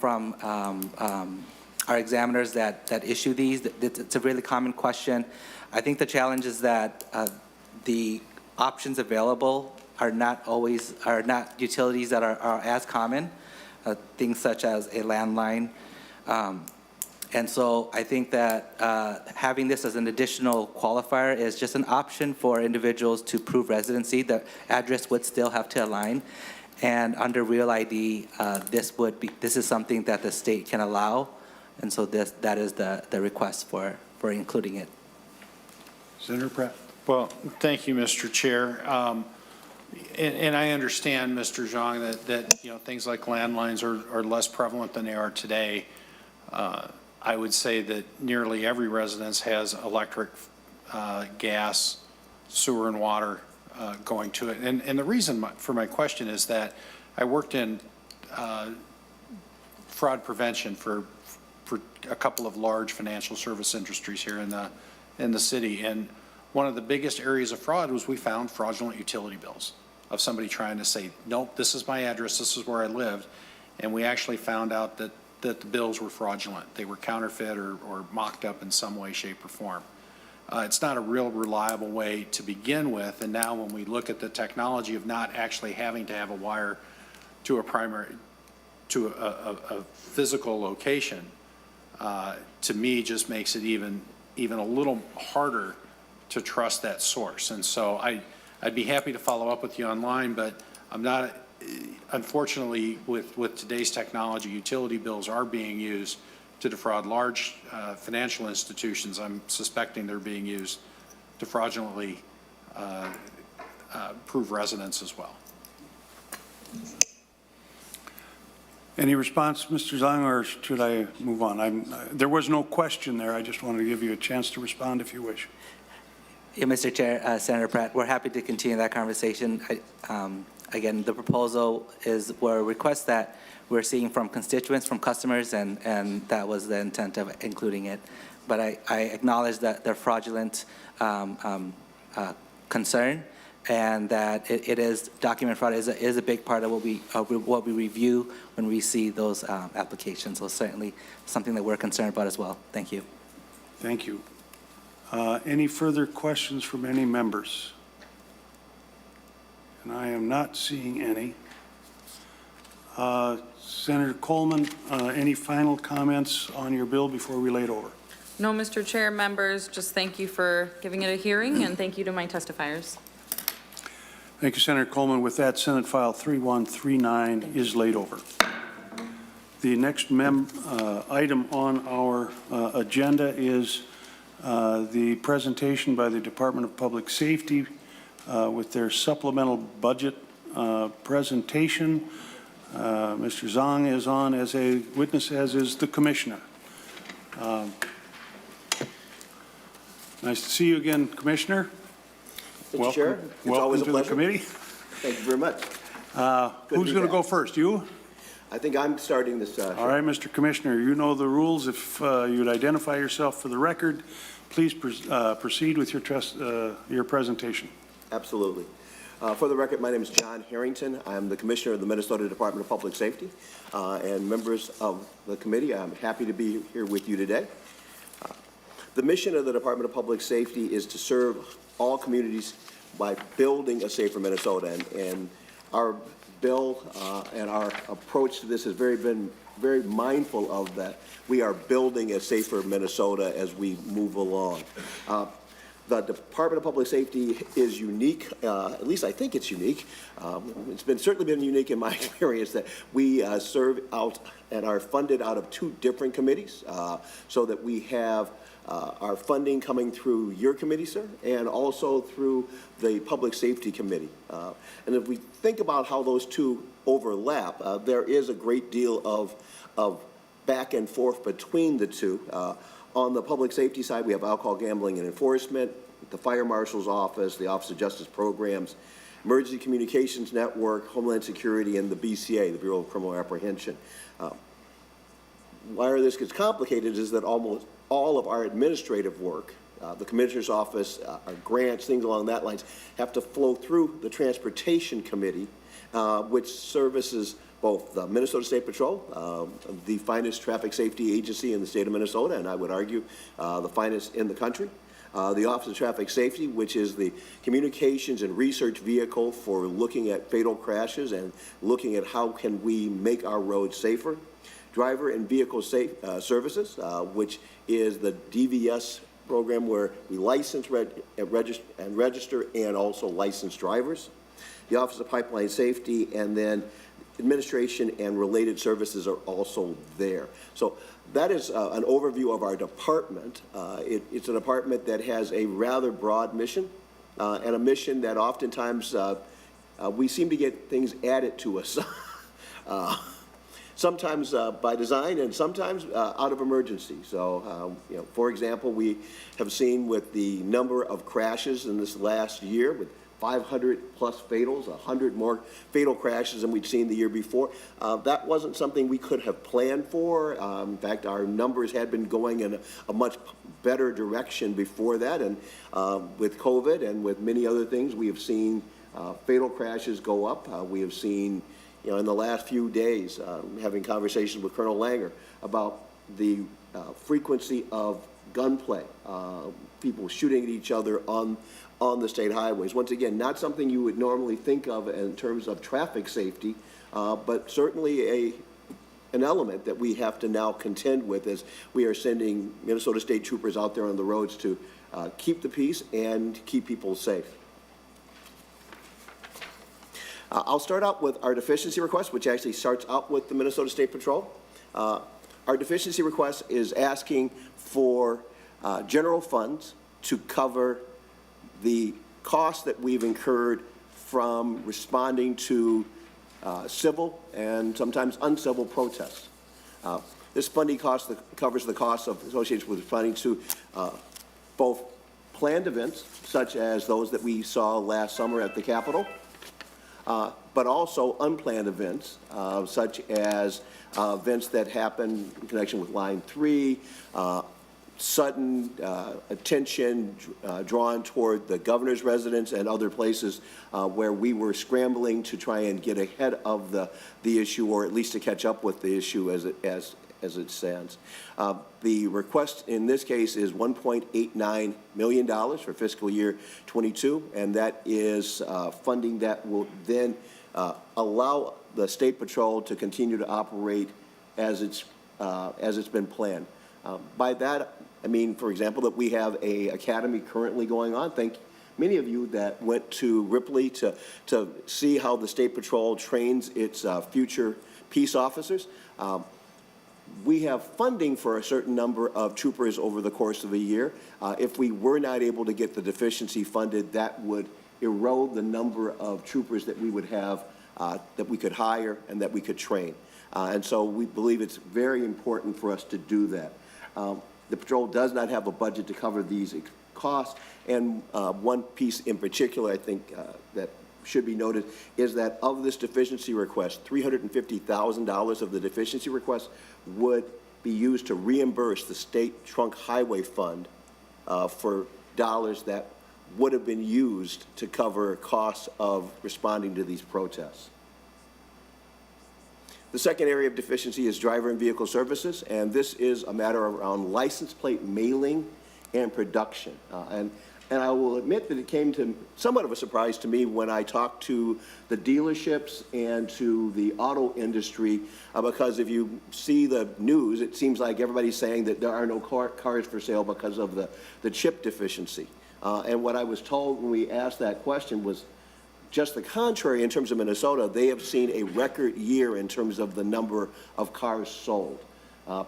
from our examiners that issue these. It's a really common question. I think the challenge is that the options available are not utilities that are as common, things such as a landline. And so I think that having this as an additional qualifier is just an option for individuals to prove residency. The address would still have to align. And under Real ID, this is something that the state can allow. And so that is the request for including it. Senator Pratt. Well, thank you, Mr. Chair. And I understand, Mr. Zhang, that things like landlines are less prevalent than they are today. I would say that nearly every residence has electric, gas, sewer, and water going to it. And the reason for my question is that I worked in fraud prevention for a couple of large financial service industries here in the city. And one of the biggest areas of fraud was we found fraudulent utility bills of somebody trying to say, nope, this is my address, this is where I lived. And we actually found out that the bills were fraudulent. They were counterfeit or mocked up in some way, shape, or form. It's not a real reliable way to begin with. And now when we look at the technology of not actually having to have a wire to a physical location, to me just makes it even a little harder to trust that source. And so I'd be happy to follow up with you online, but I'm not, unfortunately, with today's technology, utility bills are being used to defraud large financial institutions. I'm suspecting they're being used to fraudulently prove residence as well. Any response, Mr. Zhang, or should I move on? There was no question there. I just wanted to give you a chance to respond if you wish. Yeah, Mr. Chair, Senator Pratt, we're happy to continue that conversation. Again, the proposal were requests that we're seeing from constituents, from customers, and that was the intent of including it. But I acknowledge that the fraudulent concern, and that it is document fraud is a big part of what we review when we see those applications. So certainly something that we're concerned about as well. Thank you. Thank you. Any further questions from any members? And I am not seeing any. Senator Coleman, any final comments on your bill before we lay it over? No, Mr. Chair, members, just thank you for giving it a hearing, and thank you to my testifiers. Thank you, Senator Coleman. With that, Senate File 3139 is laid over. The next item on our agenda is the presentation by the Department of Public Safety with their supplemental budget presentation. Mr. Zhang is on as a witness, as is the Commissioner. Nice to see you again, Commissioner. Mr. Chair, it's always a pleasure. Welcome to the committee. Thank you very much. Who's going to go first? You? I think I'm starting this. All right, Mr. Commissioner, you know the rules. If you'd identify yourself for the record, please proceed with your presentation. Absolutely. For the record, my name is John Harrington. I'm the Commissioner of the Minnesota Department of Public Safety. And members of the committee, I'm happy to be here with you today. The mission of the Department of Public Safety is to serve all communities by building a safer Minnesota. And our bill and our approach to this has been very mindful of that. We are building a safer Minnesota as we move along. The Department of Public Safety is unique, at least I think it's unique. It's certainly been unique in my experience that we serve out and are funded out of two different committees, so that we have our funding coming through your committee, sir, and also through the Public Safety Committee. And if we think about how those two overlap, there is a great deal of back and forth between the two. On the public safety side, we have alcohol, gambling, and enforcement, the Fire Marshal's Office, the Office of Justice Programs, Emergency Communications Network, Homeland Security, and the BCA, the Bureau of Criminal Apprehension. Why this gets complicated is that almost all of our administrative work, the Commissioner's Office, our grants, things along that lines, have to flow through the Transportation Committee, which services both the Minnesota State Patrol, the finest traffic safety agency in the state of Minnesota, and I would argue the finest in the country. The Office of Traffic Safety, which is the communications and research vehicle for looking at fatal crashes and looking at how can we make our roads safer. Driver and Vehicle Services, which is the DVS program where we license and register and also license drivers. The Office of Pipeline Safety, and then administration and related services are also there. So that is an overview of our department. It's a department that has a rather broad mission, and a mission that oftentimes we seem to get things added to us. Sometimes by design and sometimes out of emergency. So, you know, for example, we have seen with the number of crashes in this last year with 500 plus fatals, 100 more fatal crashes than we'd seen the year before. That wasn't something we could have planned for. In fact, our numbers had been going in a much better direction before that. And with COVID and with many other things, we have seen fatal crashes go up. We have seen, you know, in the last few days, having conversations with Colonel Langer about the frequency of gunplay, people shooting at each other on the state highways. Once again, not something you would normally think of in terms of traffic safety, but certainly an element that we have to now contend with as we are sending Minnesota State Troopers out there on the roads to keep the peace and keep people safe. I'll start out with our deficiency request, which actually starts out with the Minnesota State Patrol. Our deficiency request is asking for general funds to cover the costs that we've incurred from responding to civil and sometimes uncivil protests. This funding cost covers the costs associated with responding to both planned events, such as those that we saw last summer at the Capitol, but also unplanned events, such as events that happen in connection with Line 3, sudden attention drawn toward the governor's residence and other places where we were scrambling to try and get ahead of the issue, or at least to catch up with the issue as it stands. The request in this case is $1.89 million for fiscal year 22, and that is funding that will then allow the State Patrol to continue to operate as it's been planned. By that, I mean, for example, that we have a academy currently going on. Thank many of you that went to Ripley to see how the State Patrol trains its future peace officers. We have funding for a certain number of troopers over the course of a year. If we were not able to get the deficiency funded, that would erode the number of troopers that we would have, that we could hire and that we could train. And so we believe it's very important for us to do that. The patrol does not have a budget to cover these costs, and one piece in particular I think that should be noted is that of this deficiency request, $350,000 of the deficiency request would be used to reimburse the state trunk highway fund for dollars that would have been used to cover costs of responding to these protests. The second area of deficiency is driver and vehicle services, and this is a matter around license plate mailing and production. And I will admit that it came to somewhat of a surprise to me when I talked to the dealerships and to the auto industry, because if you see the news, it seems like everybody's saying that there are no cars for sale because of the chip deficiency. And what I was told when we asked that question was just the contrary. In terms of Minnesota, they have seen a record year in terms of the number of cars sold.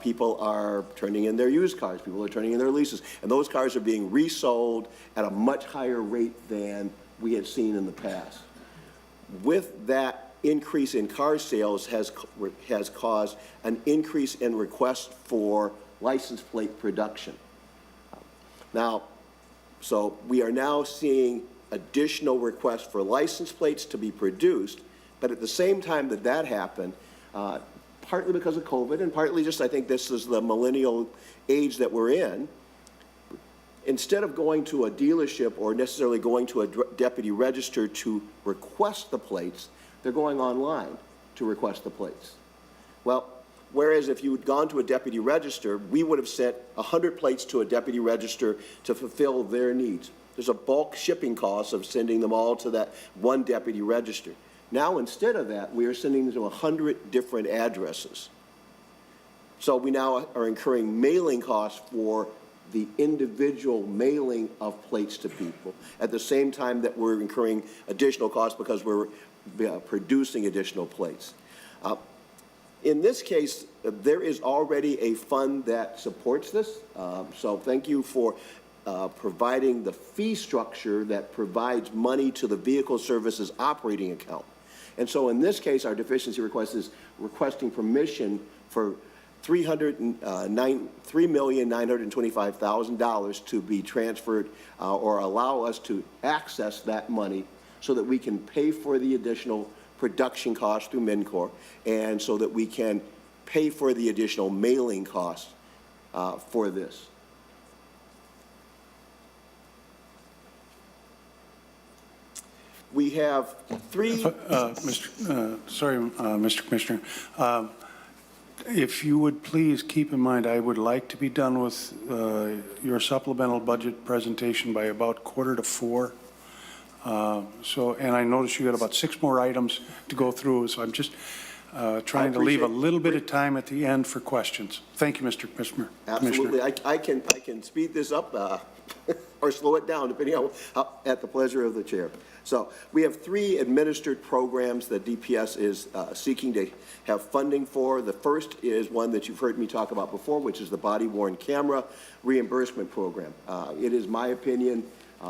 People are turning in their used cars, people are turning in their leases, and those cars are being resold at a much higher rate than we had seen in the past. With that increase in car sales has caused an increase in requests for license plate production. Now, so we are now seeing additional requests for license plates to be produced, but at the same time that happened, partly because of COVID and partly just I think this is the millennial age that we're in, instead of going to a dealership or necessarily going to a deputy register to request the plates, they're going online. to request the plates. Well, whereas if you had gone to a deputy register, we would have sent 100 plates to a deputy register to fulfill their needs. There's a bulk shipping cost of sending them all to that one deputy register. Now, instead of that, we are sending them to 100 different addresses. So we now are incurring mailing costs for the individual mailing of plates to people, at the same time that we're incurring additional costs because we're producing additional plates. In this case, there is already a fund that supports this, so thank you for providing the fee structure that provides money to the vehicle services operating account. And so in this case, our deficiency request is requesting permission for $3,925,000 to be transferred or allow us to access that money so that we can pay for the additional production costs through MNCOR and so that we can pay for the additional mailing costs for this. We have three. Mr. Commissioner. If you would please keep in mind, I would like to be done with your supplemental budget presentation by about 3:45. And I notice you got about 6 more items to go through, so I'm just trying to leave a little bit of time at the end for questions. Thank you, Mr. Commissioner. Absolutely. I can speed this up or slow it down, depending on at the pleasure of the chair. So we have 3 administered programs that DPS is seeking to have funding for. The first is one that you've heard me talk about before, which is the body-worn camera reimbursement program. It is my opinion,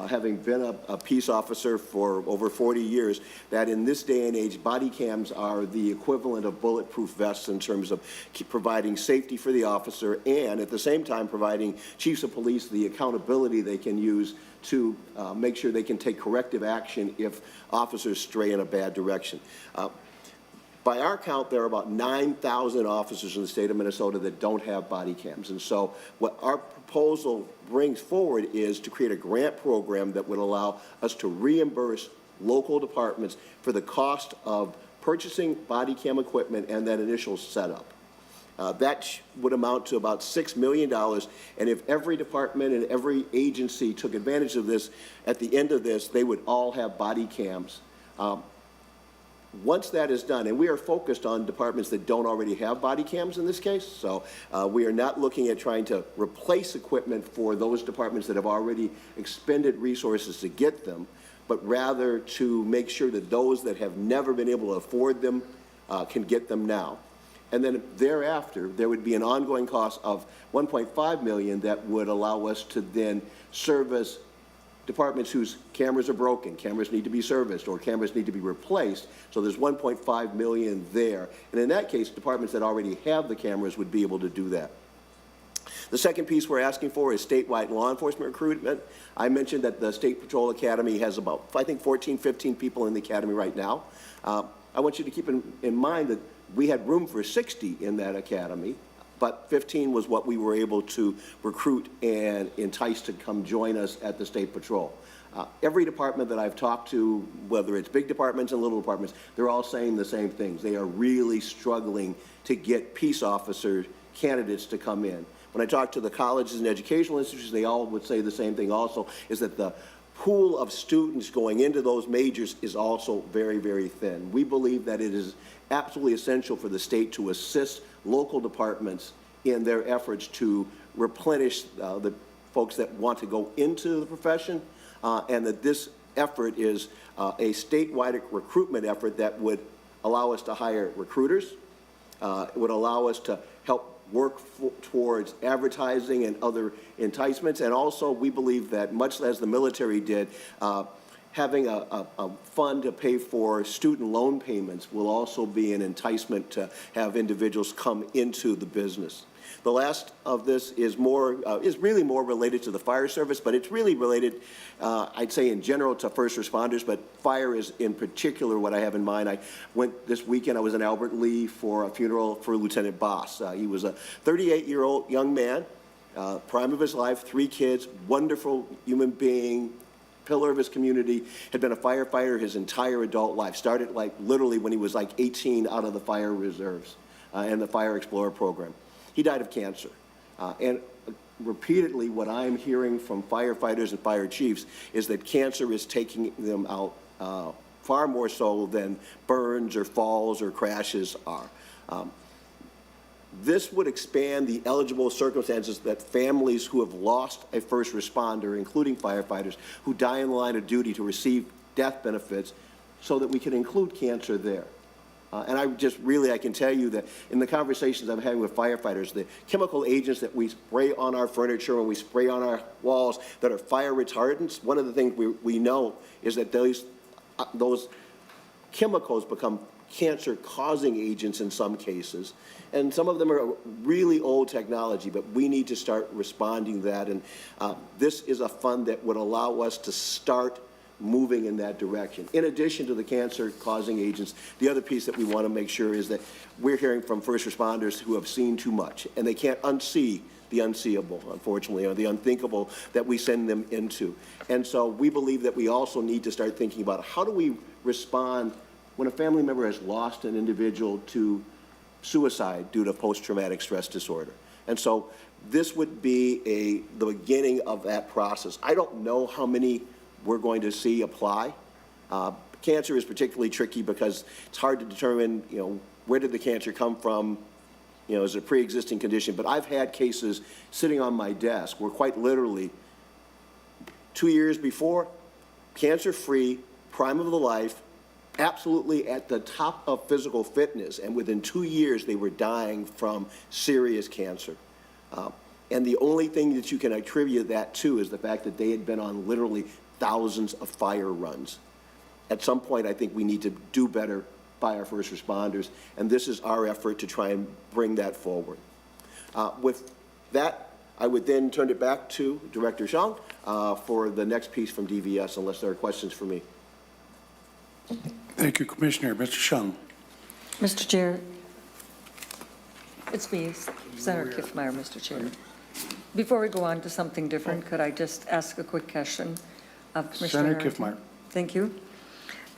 having been a peace officer for over 40 years, that in this day and age, body cams are the equivalent of bulletproof vests in terms of providing safety for the officer and at the same time providing chiefs of police the accountability they can use to make sure they can take corrective action if officers stray in a bad direction. By our count, there are about 9,000 officers in the state of Minnesota that don't have body cams. And so what our proposal brings forward is to create a grant program that would allow us to reimburse local departments for the cost of purchasing body cam equipment and that initial setup. That would amount to about $6 million, and if every department and every agency took advantage of this, at the end of this, they would all have body cams. Once that is done, and we are focused on departments that don't already have body cams in this case, so we are not looking at trying to replace equipment for those departments that have already expended resources to get them, but rather to make sure that those that have never been able to afford them can get them now. And then thereafter, there would be an ongoing cost of $1.5 million that would allow us to then service departments whose cameras are broken, cameras need to be serviced, or cameras need to be replaced. So there's $1.5 million there. And in that case, departments that already have the cameras would be able to do that. The second piece we're asking for is statewide law enforcement recruitment. I mentioned that the State Patrol Academy has about, I think, 14, 15 people in the academy right now. I want you to keep in mind that we had room for 60 in that academy, but 15 was what we were able to recruit and entice to come join us at the State Patrol. Every department that I've talked to, whether it's big departments and little departments, they're all saying the same things. They are really struggling to get peace officer candidates to come in. When I talk to the colleges and educational institutions, they all would say the same thing also, is that the pool of students going into those majors is also very, very thin. We believe that it is absolutely essential for the state to assist local departments in their efforts to replenish the folks that want to go into the profession, and that this effort is a statewide recruitment effort that would allow us to hire recruiters. It would allow us to help work towards advertising and other enticements, and also we believe that, much as the military did, having a fund to pay for student loan payments will also be an enticement to have individuals come into the business. The last of this is really more related to the fire service, but it's really related, I'd say in general, to first responders, but fire is in particular what I have in mind. I went this weekend, I was in Albert Lee for a funeral for Lieutenant Boss. He was a 38-year-old young man, prime of his life, 3 kids, wonderful human being, pillar of his community, had been a firefighter his entire adult life. Started like literally when he was like 18 out of the fire reserves and the Fire Explorer program. He died of cancer. And repeatedly, what I'm hearing from firefighters and fire chiefs is that cancer is taking them out far more so than burns or falls or crashes are. This would expand the eligible circumstances that families who have lost a first responder, including firefighters, who die in the line of duty to receive death benefits, so that we can include cancer there. And I can tell you that in the conversations I'm having with firefighters, the chemical agents that we spray on our furniture and we spray on our walls that are fire retardants, one of the things we know is that those chemicals become cancer-causing agents in some cases, and some of them are really old technology, but we need to start responding to that, and this is a fund that would allow us to start moving in that direction. In addition to the cancer-causing agents, the other piece that we want to make sure is that we're hearing from first responders who have seen too much, and they can't unsee the unseeable, unfortunately, or the unthinkable that we send them into. And so we believe that we also need to start thinking about how do we respond when a family member has lost an individual to suicide due to post-traumatic stress disorder. And so this would be the beginning of that process. I don't know how many we're going to see apply. Cancer is particularly tricky because it's hard to determine, where did the cancer come from? Is it a pre-existing condition? But I've had cases sitting on my desk where quite literally 2 years before, cancer-free, prime of the life, absolutely at the top of physical fitness, and within 2 years they were dying from serious cancer. And the only thing that you can attribute that to is the fact that they had been on literally thousands of fire runs. At some point, I think we need to do better by our first responders, and this is our effort to try and bring that forward. With that, I would then turn it back to Director Zhang for the next piece from DVS, unless there are questions for me. Thank you, Commissioner. Mr. Shung. Mr. Chair, it's me, Senator Kiffmeyer, Mr. Chair. Before we go on to something different, could I just ask a quick question of Commissioner Senator Kiffmeyer. Thank you.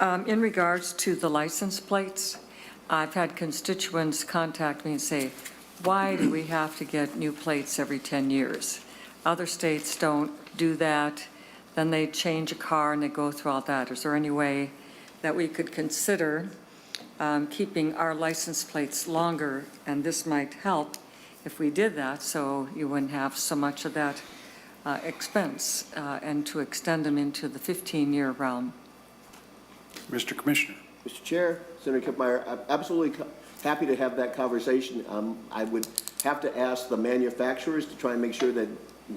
In regards to the license plates, I've had constituents contact me and say, why do we have to get new plates every 10 years? Other states don't do that. Then they change a car and they go through all that. Is there any way that we could consider keeping our license plates longer, and this might help if we did that, so you wouldn't have so much of that expense, and to extend them into the 15-year realm? Mr. Commissioner. Mr. Chair, Senator Kiffmeyer, I'm absolutely happy to have that conversation. I would have to ask the manufacturers to try and make sure that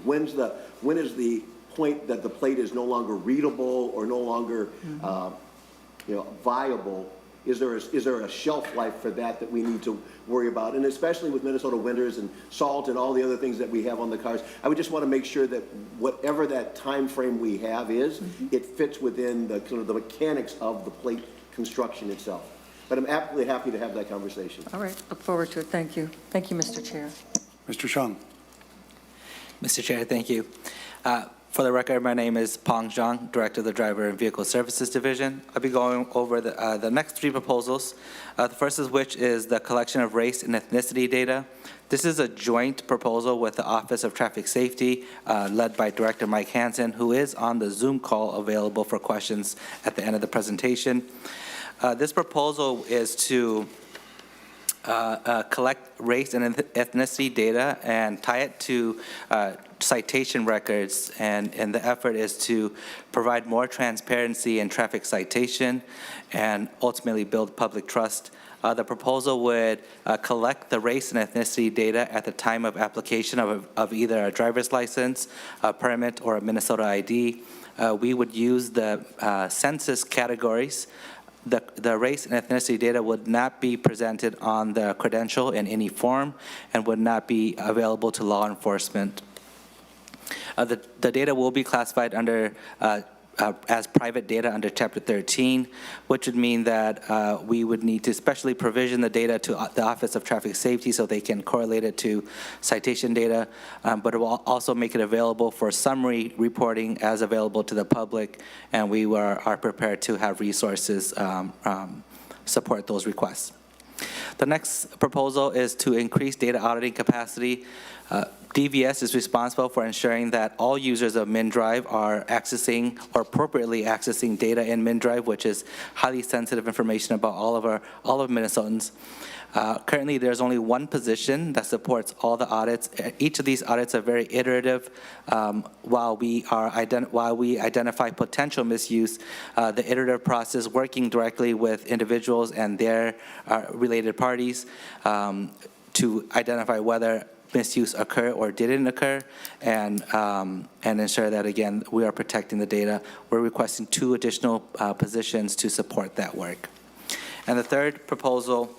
when is the point that the plate is no longer readable or no longer viable. Is there a shelf life for that we need to worry about? And especially with Minnesota winters and salt and all the other things that we have on the cars, I would just want to make sure that whatever that time frame we have is, it fits within the kind of the mechanics of the plate construction itself. But I'm absolutely happy to have that conversation. All right, look forward to it. Thank you. Thank you, Mr. Chair. Mr. Shung. Mr. Chair, thank you. For the record, my name is Pong Zhang, Director of the Driver and Vehicle Services Division. I'll be going over the next three proposals. The first of which is the collection of race and ethnicity data. This is a joint proposal with the Office of Traffic Safety, led by Director Mike Hansen, who is on the Zoom call available for questions at the end of the presentation. This proposal is to collect race and ethnicity data and tie it to citation records, and the effort is to provide more transparency in traffic citation and ultimately build public trust. The proposal would collect the race and ethnicity data at the time of application of either a driver's license, a permit, or a Minnesota ID. We would use the census categories. The race and ethnicity data would not be presented on the credential in any form and would not be available to law enforcement. The data will be classified under as private data under Chapter 13, which would mean that we would need to specially provision the data to the Office of Traffic Safety so they can correlate it to citation data, but it will also make it available for summary reporting as available to the public, and we are prepared to have resources support those requests. The next proposal is to increase data auditing capacity. DVS is responsible for ensuring that all users of MinDrive are accessing or appropriately accessing data in MinDrive, which is highly sensitive information about all of Minnesotans. Currently, there's only one position that supports all the audits. Each of these audits are very iterative. While we identify potential misuse, the iterative process working directly with individuals and their related parties to identify whether misuse occur or didn't occur, and ensure that, again, we are protecting the data. We're requesting 2 additional positions to support that work. And the third proposal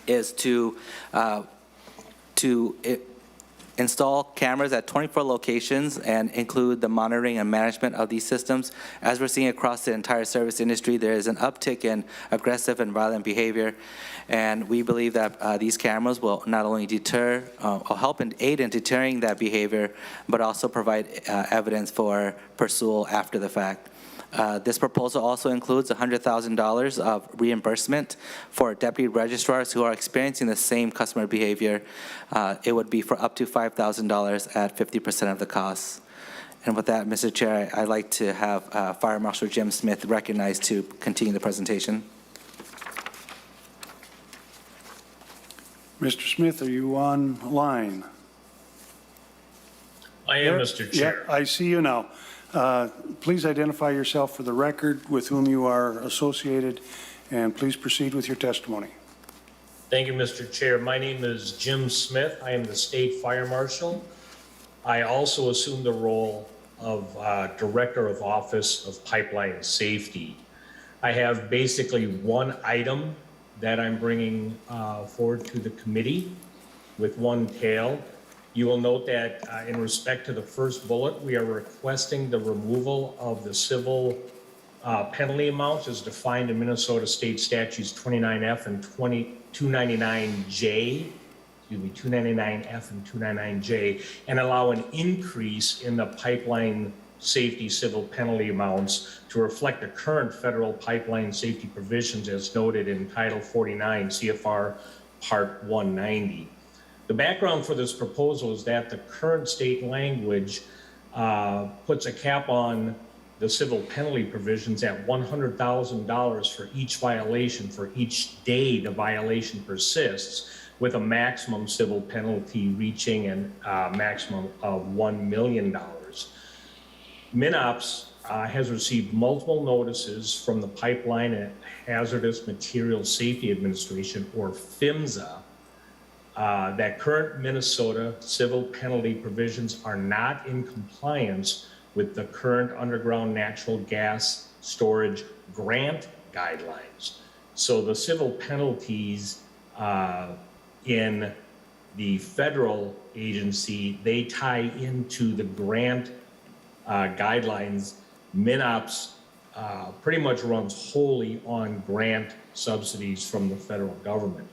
is to install cameras at 24 locations and include the monitoring and management of these systems. As we're seeing across the entire service industry, there is an uptick in aggressive and violent behavior, and we believe that these cameras will not only deter or help and aid in deterring that behavior, but also provide evidence for pursuit after the fact. This proposal also includes $100,000 of reimbursement for deputy registrars who are experiencing the same customer behavior. It would be for up to $5,000 at 50% of the costs. And with that, Mr. Chair, I'd like to have Fire Marshal Jim Smith recognized to continue the presentation. Mr. Smith, are you online? I am, Mr. Chair. Yeah, I see you now. Please identify yourself for the record, with whom you are associated, and please proceed with your testimony. Thank you, Mr. Chair. My name is Jim Smith. I am the State Fire Marshal. I also assume the role of Director of Office of Pipeline Safety. I have basically one item that I'm bringing forward to the committee with one tale. You will note that in respect to the first bullet, we are requesting the removal of the civil penalty amounts as defined in Minnesota State Statutes 29F and 299J, 299F and 299J, and allow an increase in the pipeline safety civil penalty amounts to reflect the current federal pipeline safety provisions as noted in Title 49 CFR Part 190. The background for this proposal is that the current state language puts a cap on the civil penalty provisions at $100,000 for each violation for each day the violation persists, with a maximum civil penalty reaching a maximum of $1 million. MinOps has received multiple notices from the Pipeline and Hazardous Materials Safety Administration, or PHMSA, that current Minnesota civil penalty provisions are not in compliance with the current underground natural gas storage grant guidelines. So the civil penalties in the federal agency, they tie into the grant guidelines. MinOps pretty much runs wholly on grant subsidies from the federal government.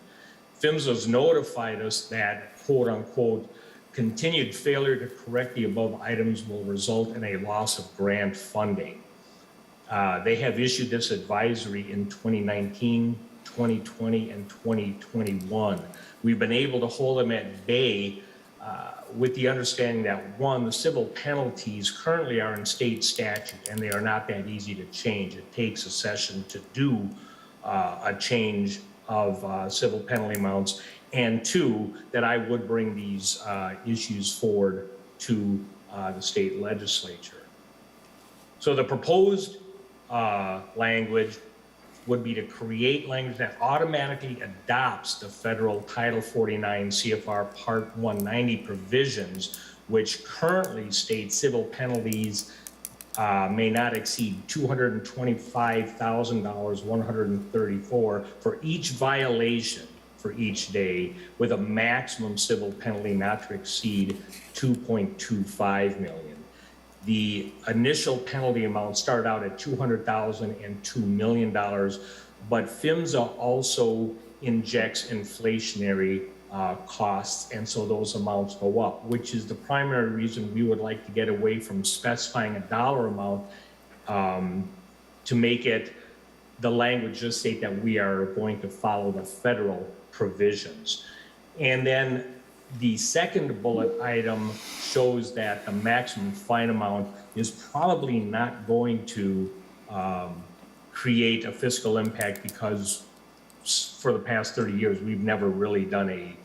PHMSA's notified us that, quote unquote, continued failure to correct the above items will result in a loss of grant funding. They have issued this advisory in 2019, 2020, and 2021. We've been able to hold them at bay with the understanding that, one, the civil penalties currently are in state statute and they are not that easy to change. It takes a session to do a change of civil penalty amounts, and two, that I would bring these issues forward to the state legislature. So the proposed language would be to create language that automatically adopts the federal Title 49 CFR Part 190 provisions, which currently state civil penalties may not exceed $225,134 for each violation for each day, with a maximum civil penalty not to exceed $2.25 million. The initial penalty amount started out at $200,000 and $2 million, but PHMSA also injects inflationary costs, and so those amounts go up, which is the primary reason we would like to get away from specifying a dollar amount to make it, the language just state that we are going to follow the federal provisions. And then the second bullet item shows that the maximum fine amount is probably not going to create a fiscal impact, because for the past 30 years, we've never really done a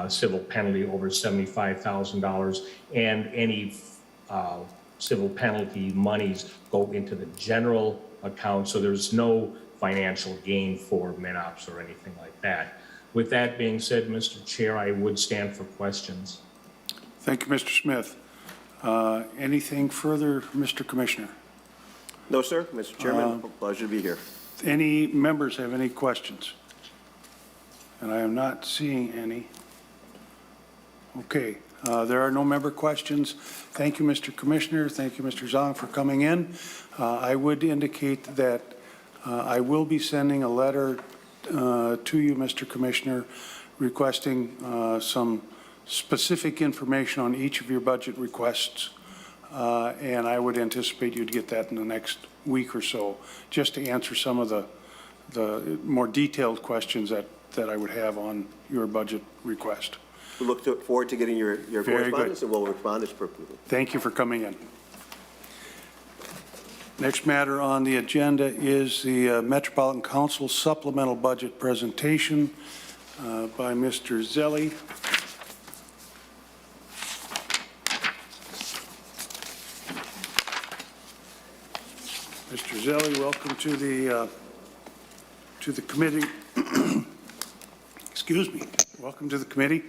civil penalty over $75,000, and any civil penalty monies go into the general account, so there's no financial gain for MinOps or anything like that. With that being said, Mr. Chair, I would stand for questions. Thank you, Mr. Smith. Anything further, Mr. Commissioner? No, sir. Mr. Chairman, pleasure to be here. Any members have any questions? And I am not seeing any. Okay, there are no member questions. Thank you, Mr. Commissioner. Thank you, Mr. Zong, for coming in. I would indicate that I will be sending a letter to you, Mr. Commissioner, requesting some specific information on each of your budget requests. And I would anticipate you'd get that in the next week or so, just to answer some of the more detailed questions that I would have on your budget request. We look forward to getting your Very correspondence, good. and we'll respond as appropriate. Thank you for coming in. Next matter on the agenda is the Metropolitan Council supplemental budget presentation by Mr. Zelli. Mr. Zelli, welcome to the committee. Excuse me. Welcome to the committee.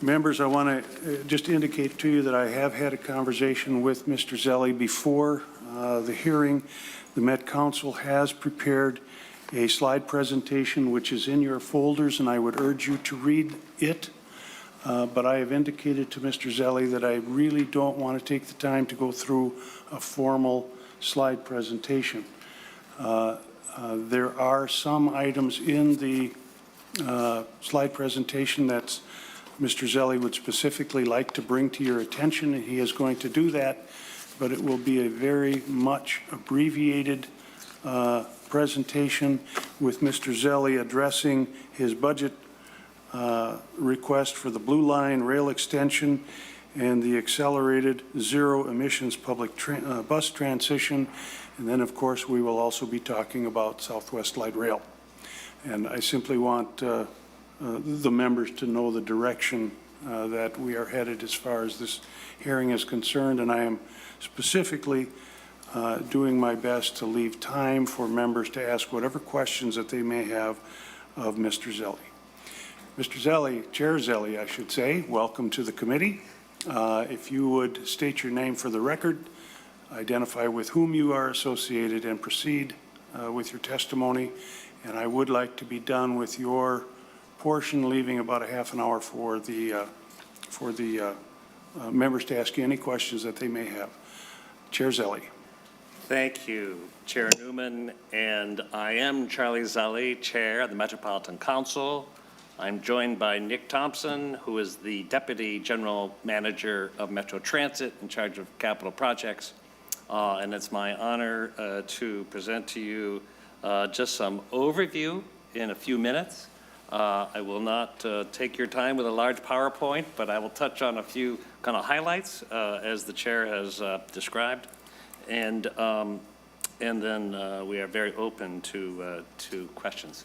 Members, I want to just indicate to you that I have had a conversation with Mr. Zelli before the hearing. The Met Council has prepared a slide presentation which is in your folders, and I would urge you to read it. But I have indicated to Mr. Zelli that I really don't want to take the time to go through a formal slide presentation. There are some items in the slide presentation that Mr. Zelli would specifically like to bring to your attention, and he is going to do that, but it will be a very much abbreviated presentation with Mr. Zelli addressing his budget request for the Blue Line rail extension and the accelerated zero emissions public bus transition. And then, of course, we will also be talking about Southwest Light Rail. And I simply want the members to know the direction that we are headed as far as this hearing is concerned. And I am specifically doing my best to leave time for members to ask whatever questions that they may have of Mr. Zelli. Mr. Zelli, Chair Zelli, I should say, welcome to the committee. If you would state your name for the record, identify with whom you are associated, and proceed with your testimony. And I would like to be done with your portion, leaving about a half an hour for the members to ask you any questions that they may have. Chair Zelli. Thank you, Chair Newman, and I am Charlie Zelli, Chair of the Metropolitan Council. I'm joined by Nick Thompson, who is the Deputy General Manager of Metro Transit in charge of capital projects. And it's my honor to present to you just some overview in a few minutes. I will not take your time with a large PowerPoint, but I will touch on a few kind of highlights as the chair has described. And then we are very open to questions.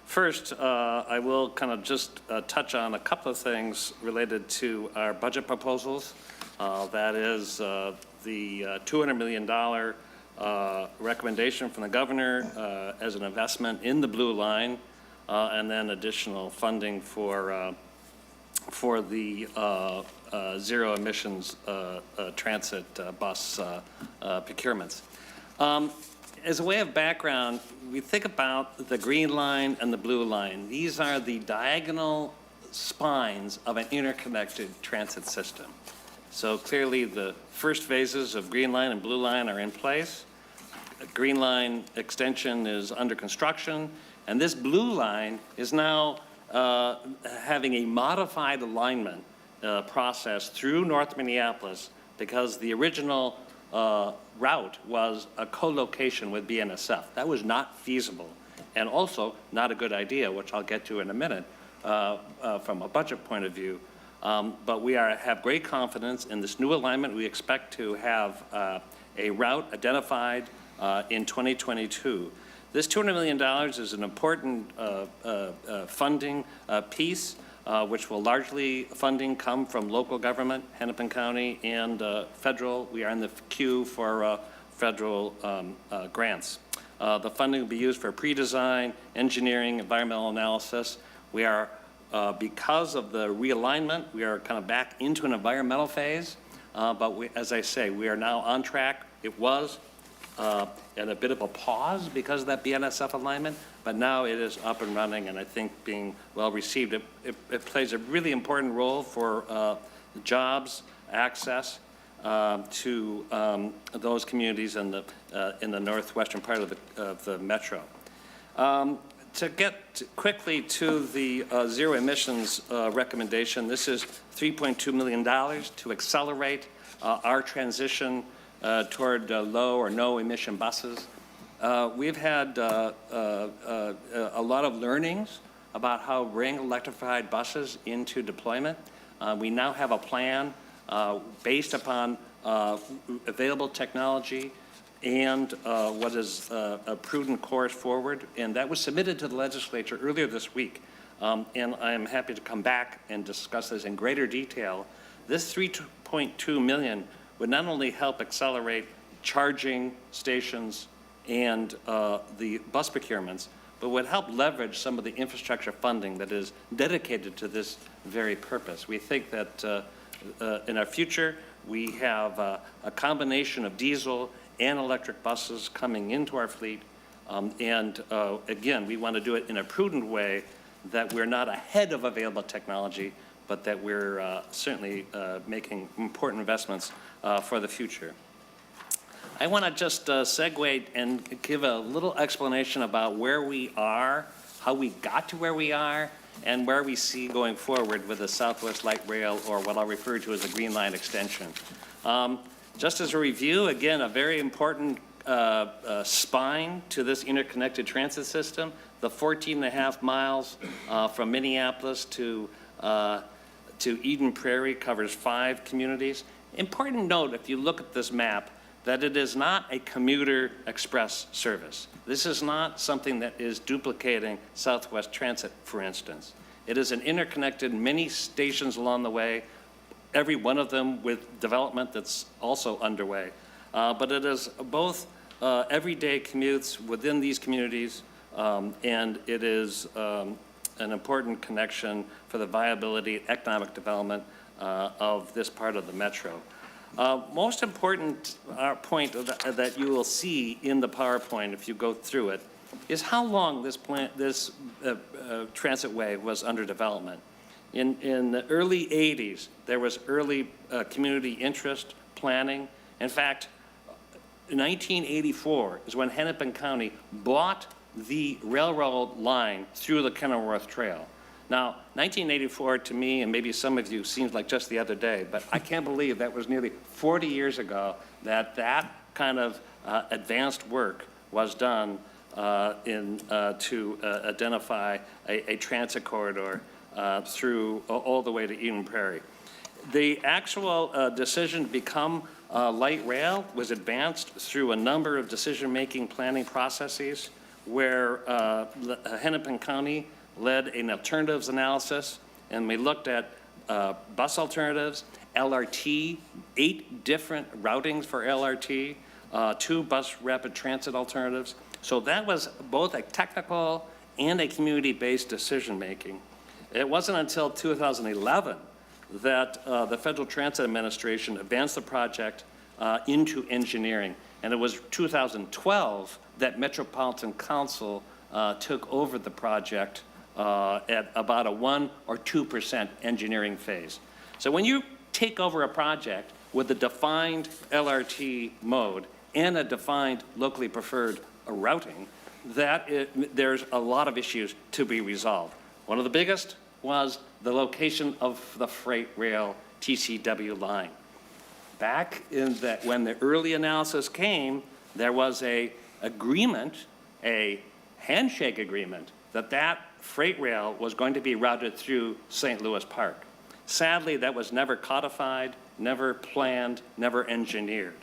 First, I will kind of just touch on a couple of things related to our budget proposals. That is the $200 million recommendation from the governor as an investment in the Blue Line, and then additional funding for the zero emissions transit bus procurements. As a way of background, we think about the green line and the blue line. These are the diagonal spines of an interconnected transit system. So clearly, the first phases of Green Line and Blue Line are in place. Green Line extension is under construction, and this Blue Line is now having a modified alignment process through North Minneapolis, because the original route was a co-location with BNSF. That was not feasible, and also not a good idea, which I'll get to in a minute from a budget point of view. But we have great confidence in this new alignment. We expect to have a route identified in 2022. This $200 million is an important funding piece, which will largely funding come from local government, Hennepin County, and federal. We are in the queue for federal grants. The funding will be used for pre-design, engineering, environmental analysis. We are, because of the realignment, we are kind of back into an environmental phase. But as I say, we are now on track. It was at a bit of a pause because of that BNSF alignment, but now it is up and running, and I think being well received. It plays a really important role for jobs, access to those communities in the northwestern part of the metro. To get quickly to the zero emissions recommendation, this is $3.2 million to accelerate our transition toward low or no emission buses. We've had a lot of learnings about how to bring electrified buses into deployment. We now have a plan based upon available technology and what is a prudent course forward, and that was submitted to the legislature earlier this week. And I am happy to come back and discuss this in greater detail. This $3.2 million would not only help accelerate charging stations and the bus procurements, but would help leverage some of the infrastructure funding that is dedicated to this very purpose. We think that in our future, we have a combination of diesel and electric buses coming into our fleet. Again, we want to do it in a prudent way, that we're not ahead of available technology, but that we're certainly making important investments for the future. I want to just segue and give a little explanation about where we are, how we got to where we are, and where we see going forward with the Southwest Light Rail, or what I'll refer to as the Green Line extension. Just as a review, again, a very important spine to this interconnected transit system, the 14.5 miles from Minneapolis to Eden Prairie covers 5 communities. Important note, if you look at this map, that it is not a commuter express service. This is not something that is duplicating Southwest Transit, for instance. It is an interconnected, many stations along the way, every one of them with development that's also underway. But it is both everyday commutes within these communities, and it is an important connection for the viability, economic development of this part of the metro. Most important point that you will see in the PowerPoint, if you go through it, is how long this transitway was under development. In the early 80s, there was early community interest planning. In fact, 1984 is when Hennepin County bought the railroad line through the Kenilworth Trail. Now, 1984 to me, and maybe some of you, seems like just the other day, but I can't believe that was nearly 40 years ago that that kind of advanced work was done to identify a transit corridor through all the way to Eden Prairie. The actual decision to become light rail was advanced through a number of decision-making planning processes where Hennepin County led an alternatives analysis, and we looked at bus alternatives, LRT, 8 different routings for LRT, 2 bus rapid transit alternatives. So that was both a technical and a community-based decision-making. It wasn't until 2011 that the Federal Transit Administration advanced the project into engineering. And it was 2012 that Metropolitan Council took over the project at about a 1 or 2% engineering phase. So when you take over a project with a defined LRT mode and a defined locally preferred routing, there's a lot of issues to be resolved. One of the biggest was the location of the freight rail TCW line. Back in that, when the early analysis came, there was a agreement, a handshake agreement, that freight rail was going to be routed through St. Louis Park. Sadly, that was never codified, never planned, never engineered.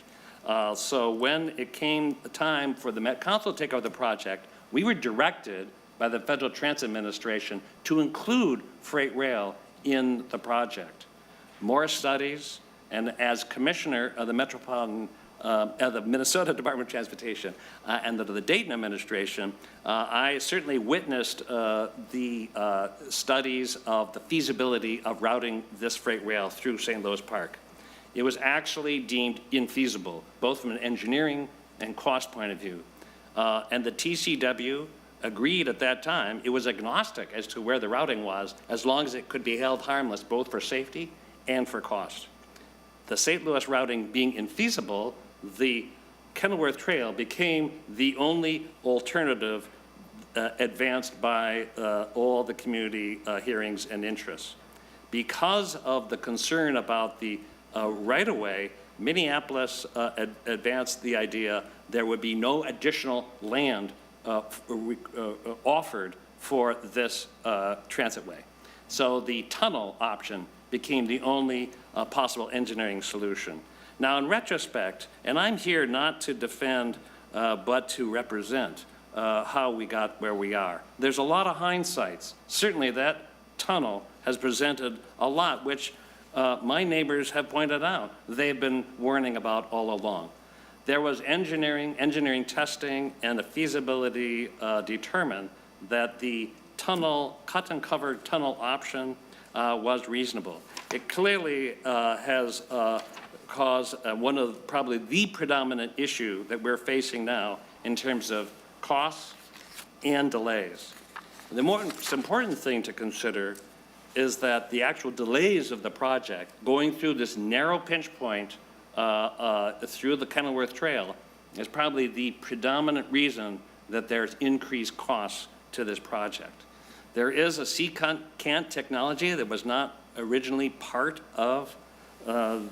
So when it came time for the Met Council to take over the project, we were directed by the Federal Transit Administration to include freight rail in the project. More studies, and as commissioner of the the Minnesota Department of Transportation and the Dayton administration, I certainly witnessed the studies of the feasibility of routing this freight rail through St. Louis Park. It was actually deemed infeasible, both from an engineering and cost point of view. And the TCW agreed at that time, it was agnostic as to where the routing was, as long as it could be held harmless, both for safety and for cost. The St. Louis routing being infeasible, the Kenilworth Trail became the only alternative advanced by all the community hearings and interests. Because of the concern about the right-of-way, Minneapolis advanced the idea there would be no additional land offered for this transitway. So the tunnel option became the only possible engineering solution. Now, in retrospect, and I'm here not to defend, but to represent how we got where we are. There's a lot of hindsights. Certainly that tunnel has presented a lot, which my neighbors have pointed out they've been warning about all along. There was engineering testing, and the feasibility determined that the tunnel, cut and covered tunnel option was reasonable. It clearly has caused one of probably the predominant issue that we're facing now in terms of costs and delays. The most important thing to consider is that the actual delays of the project going through this narrow pinch point through the Kenilworth Trail is probably the predominant reason that there's increased costs to this project. There is a secant technology that was not originally part of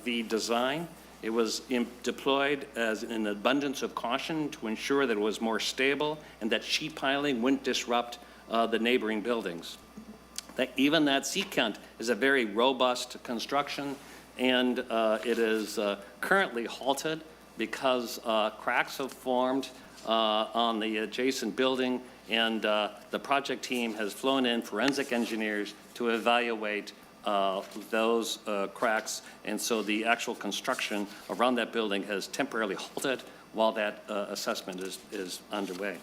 the design. It was deployed as an abundance of caution to ensure that it was more stable and that sheet piling wouldn't disrupt the neighboring buildings. Even that secant is a very robust construction, and it is currently halted because cracks have formed on the adjacent building, and the project team has flown in forensic engineers to evaluate those cracks, and so the actual construction around that building has temporarily halted while that assessment is underway.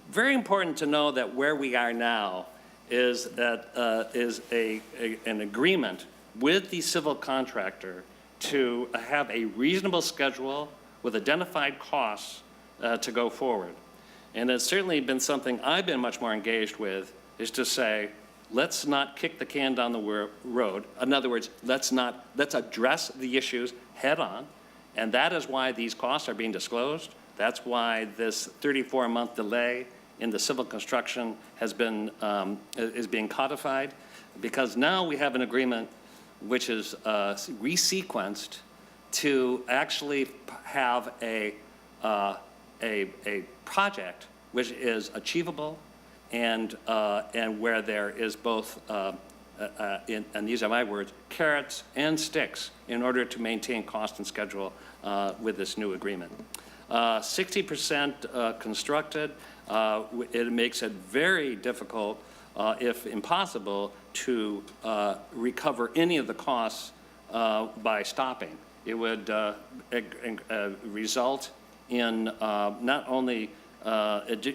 Very important to know that where we are now is that an agreement with the civil contractor to have a reasonable schedule with identified costs to go forward. And it's certainly been something I've been much more engaged with, is to say, let's not kick the can down the road. In other words, let's address the issues head on. And that is why these costs are being disclosed. That's why this 34-month delay in the civil construction has been, is being codified, because now we have an agreement which is resequenced to actually have a project which is achievable and where there is both, and these are my words, carrots and sticks in order to maintain cost and schedule with this new agreement. 60% constructed, it makes it very difficult, if impossible, to recover any of the costs by stopping. It would result in not only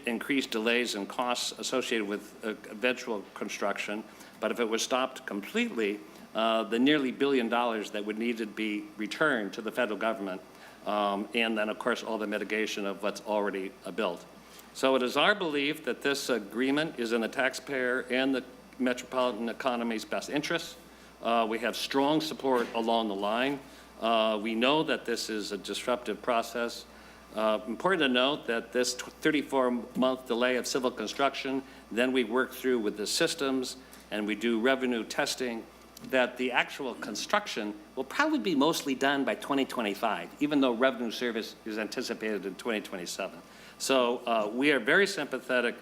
increased delays and costs associated with eventual construction, but if it was stopped completely, the nearly $1 billion that would need to be returned to the federal government, and then, of course, all the mitigation of what's already built. So it is our belief that this agreement is in the taxpayer and the metropolitan economy's best interest. We have strong support along the line. We know that this is a disruptive process. Important to note that this 34-month delay of civil construction, then we work through with the systems and we do revenue testing, that the actual construction will probably be mostly done by 2025, even though revenue service is anticipated in 2027. So we are very sympathetic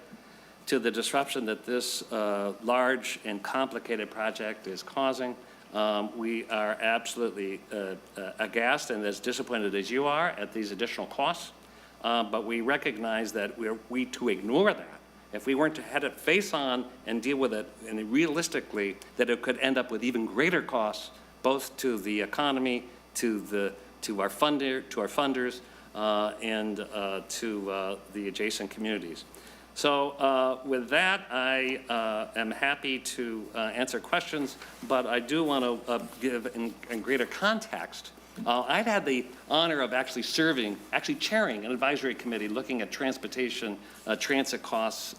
to the disruption that this large and complicated project is causing. We are absolutely aghast and as disappointed as you are at these additional costs, but we recognize that we to ignore that, if we weren't to head it face on and deal with it and realistically, that it could end up with even greater costs, both to the economy, to our funders, and to the adjacent communities. So with that, I am happy to answer questions, but I do want to give in greater context. I've had the honor of actually chairing an advisory committee looking at transportation, transit costs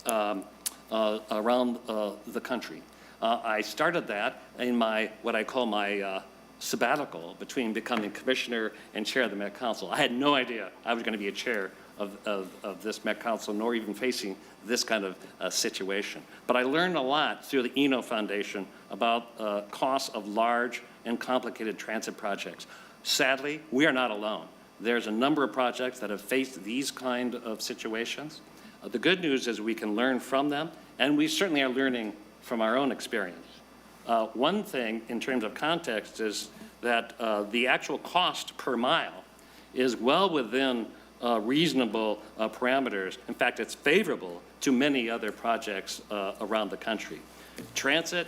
around the country. I started that in what I call my sabbatical between becoming commissioner and chair of the Met Council. I had no idea I was going to be a chair of this Met Council, nor even facing this kind of situation. But I learned a lot through the Eno Foundation about costs of large and complicated transit projects. Sadly, we are not alone. There's a number of projects that have faced these kind of situations. The good news is we can learn from them, and we certainly are learning from our own experience. One thing in terms of context is that the actual cost per mile is well within reasonable parameters. In fact, it's favorable to many other projects around the country. Transit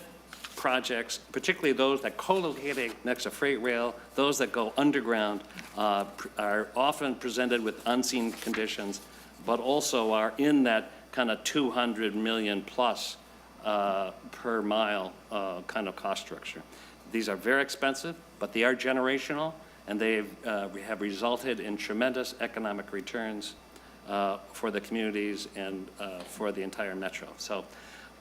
projects, particularly those that co-locating next to freight rail, those that go underground, are often presented with unseen conditions, but also are in that kind of 200 million plus per mile kind of cost structure. These are very expensive, but they are generational, and they have resulted in tremendous economic returns for the communities and for the entire metro. So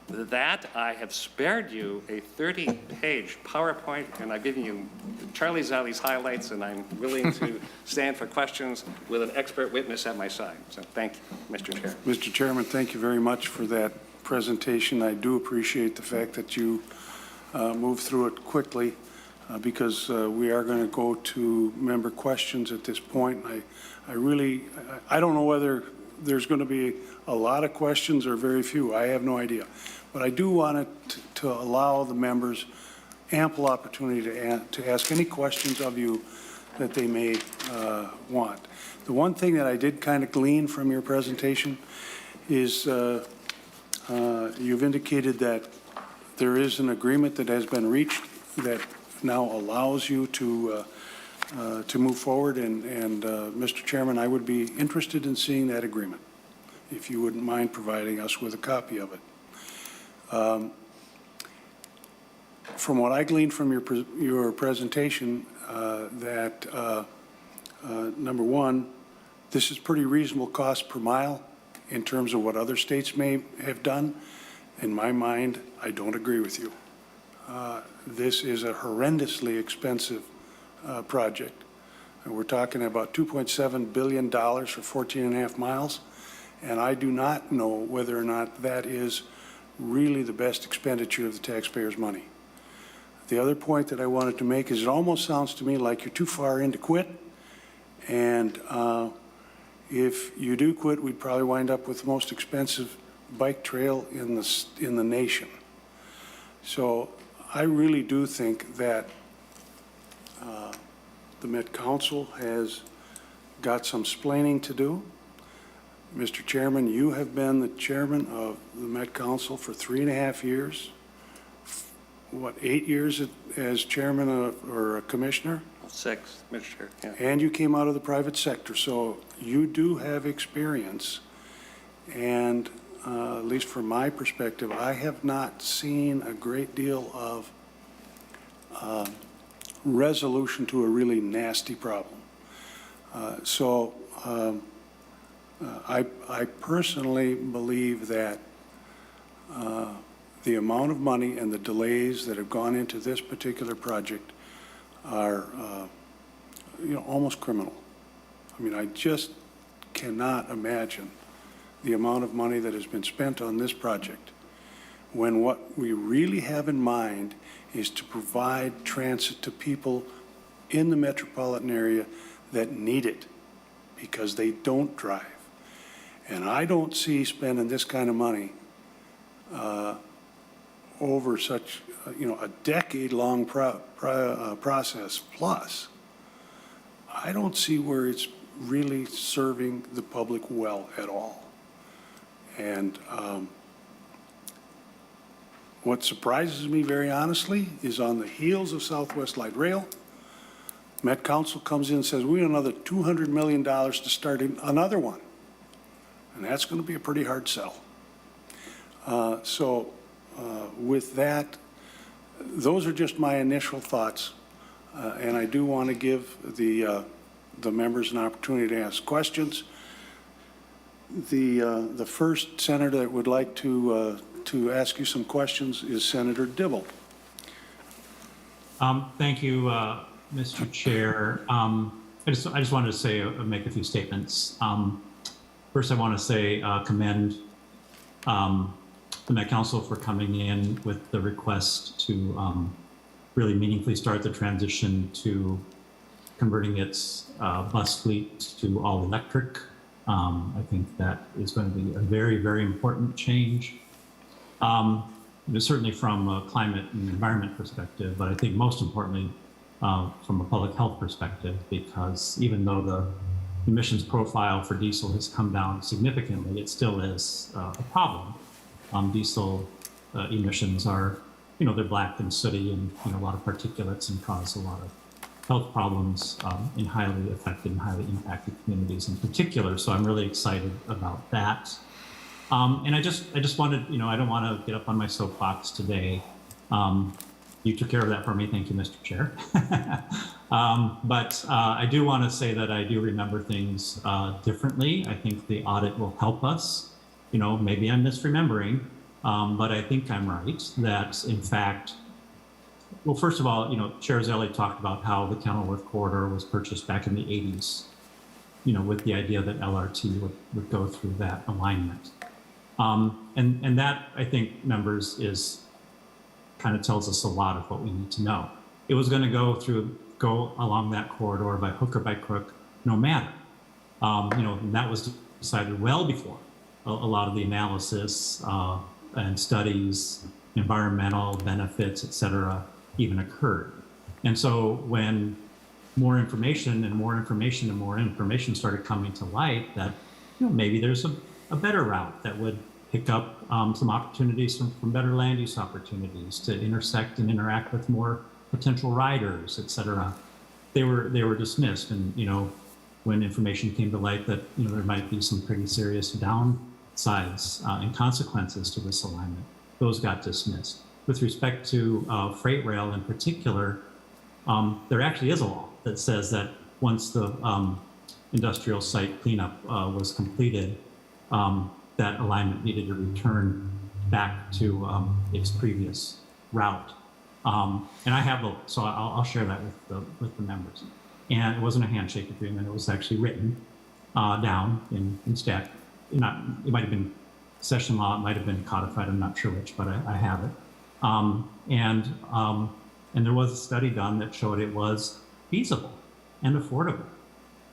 with that, I have spared you a 30-page PowerPoint, and I've given you Charlie Zally's highlights, and I'm willing to stand for questions with an expert witness at my side. So thank you, Mr. Chair. Mr. Chairman, thank you very much for that presentation. I do appreciate the fact that you moved through it quickly because we are going to go to member questions at this point. I don't know whether there's going to be a lot of questions or very few. I have no idea. But I do want to allow the members ample opportunity to ask any questions of you that they may want. The one thing that I did kind of glean from your presentation is you've indicated that there is an agreement that has been reached that now allows you to move forward. And Mr. Chairman, I would be interested in seeing that agreement, if you wouldn't mind providing us with a copy of it. From what I gleaned from your presentation, that number one, this is pretty reasonable cost per mile in terms of what other states may have done. In my mind, I don't agree with you. This is a horrendously expensive project. And we're talking about $2.7 billion for 14 and a half miles. And I do not know whether or not that is really the best expenditure of the taxpayers' money. The other point that I wanted to make is it almost sounds to me like you're too far in to quit. And if you do quit, we'd probably wind up with the most expensive bike trail in the nation. So I really do think that the Met Council has got some splaining to do. Mr. Chairman, you have been the chairman of the Met Council for 3.5 years. What, 8 years as chairman or a commissioner? 6, Mr. Chair. Yeah. And you came out of the private sector, so you do have experience. And at least from my perspective, I have not seen a great deal of resolution to a really nasty problem. I personally believe that the amount of money and the delays that have gone into this particular project are, almost criminal. I mean, I just cannot imagine the amount of money that has been spent on this project when what we really have in mind is to provide transit to people in the metropolitan area that need it because they don't drive. And I don't see spending this kind of money over such, a decade-long process plus. I don't see where it's really serving the public well at all. And what surprises me, very honestly, is on the heels of Southwest Light Rail, Met Council comes in and says, we need another $200 million to start another one. And that's going to be a pretty hard sell. With that, those are just my initial thoughts. And I do want to give the members an opportunity to ask questions. The first senator that would like to ask you some questions is Senator Dibble. Thank you, Mr. Chair. I just wanted to say, make a few statements. First, I want to say commend the Met Council for coming in with the request to really meaningfully start the transition to converting its bus fleet to all electric. I think that is going to be a very, very important change. Certainly from a climate and environment perspective, but I think most importantly from a public health perspective, because even though the emissions profile for diesel has come down significantly, it still is a problem. Diesel emissions are, they're black and sooty and a lot of particulates and cause a lot of health problems in highly affected and highly impacted communities in particular. So I'm really excited about that. And I just wanted, I don't want to get up on my soapbox today. You took care of that for me. Thank you, Mr. Chair. But I do want to say that I do remember things differently. I think the audit will help us. Maybe I'm misremembering, but I think I'm right that in fact, well, first of all, Chair Zelli talked about how the Kenilworth corridor was purchased back in the 80s, with the idea that LRT would go through that alignment. And that, I think, members, kind of tells us a lot of what we need to know. It was going to go along that corridor by hook or by crook, no matter. And that was decided well before a lot of the analysis and studies, environmental benefits, et cetera, even occurred. And so when more information and more information and more information started coming to light, that maybe there's a better route that would pick up some opportunities from better land use opportunities to intersect and interact with more potential riders, et cetera. They were dismissed, and when information came to light that there might be some pretty serious downsides and consequences to this alignment, those got dismissed. With respect to freight rail in particular, there actually is a law that says that once the industrial site cleanup was completed, that alignment needed to return back to its previous route. And I have so I'll share that with the members. And it wasn't a handshake agreement; it was actually written down in stat. It might have been session law, it might have been codified. I'm not sure which, but I have it. And there was a study done that showed it was feasible and affordable.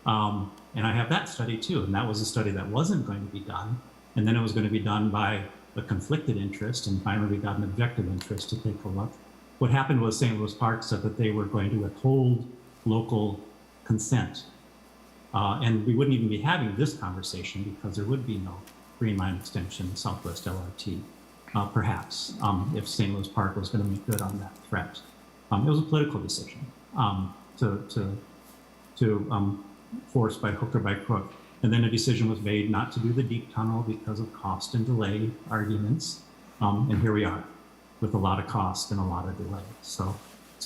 And I have that study too. And that was a study that wasn't going to be done. And then it was going to be done by a conflicted interest, and finally we got an objective interest to take a look. What happened was St. Louis Park said that they were going to withhold local consent. And we wouldn't even be having this conversation because there would be no Green Line extension, Southwest LRT, perhaps, if St. Louis Park was going to make good on that threat. It was a political decision to force by hook or by crook. And then a decision was made not to do the deep tunnel because of cost and delay arguments. And here we are with a lot of cost and a lot of delay. So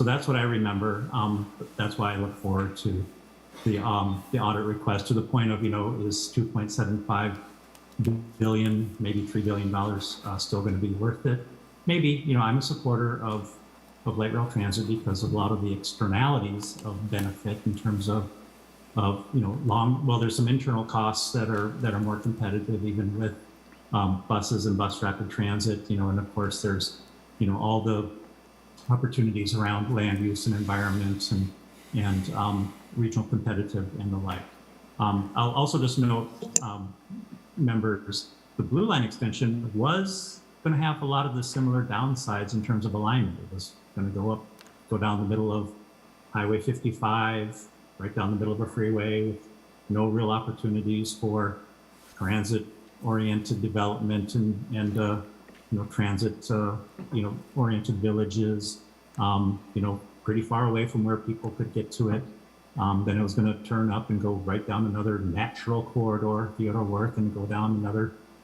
that's what I remember. That's why I look forward to the audit request, to the point of, is $2.75 billion, maybe $3 billion still going to be worth it? maybe, you know, I'm a supporter of light rail transit because of a lot of the externalities of benefit in terms of, you know, well, there's some internal costs that are more competitive even with buses and bus rapid transit, you know, and of course there's, you know, all the opportunities around land use and environment and regional competitive and the like. I'll also just note, members, the Blue Line extension was going to have a lot of the similar downsides in terms of alignment. It was going to go down the middle of Highway 55, right down the middle of a freeway with no real opportunities for transit-oriented development and you know, transit, you know, oriented villages, you know, pretty far away from where people could get to it. Then it was going to turn up and go right down another natural corridor, Theodore Worth, and go down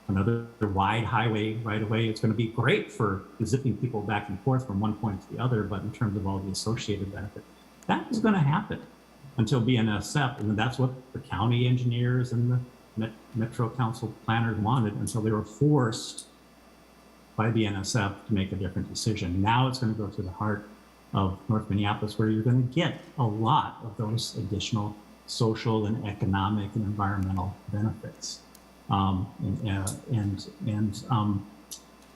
another wide highway right away. It's going to be great for zipping people back and forth from one point to the other, but in terms of all the associated benefit, that was going to happen until BNSF, and that's what the county engineers and the Metro Council planners wanted until they were forced by BNSF to make a different decision. Now it's going to go to the heart of North Minneapolis, where you're going to get a lot of those additional social and economic and environmental benefits. And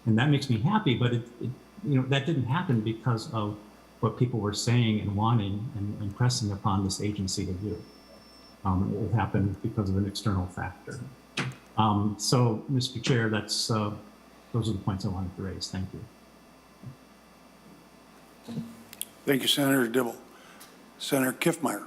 that makes me happy, but it you know, that didn't happen because of what people were saying and wanting and pressing upon this agency to do. It happened because of an external factor. So, Mr. Chair, those are the points I wanted to raise. Thank you. Thank you, Senator Dibble. Senator Kiffmeyer.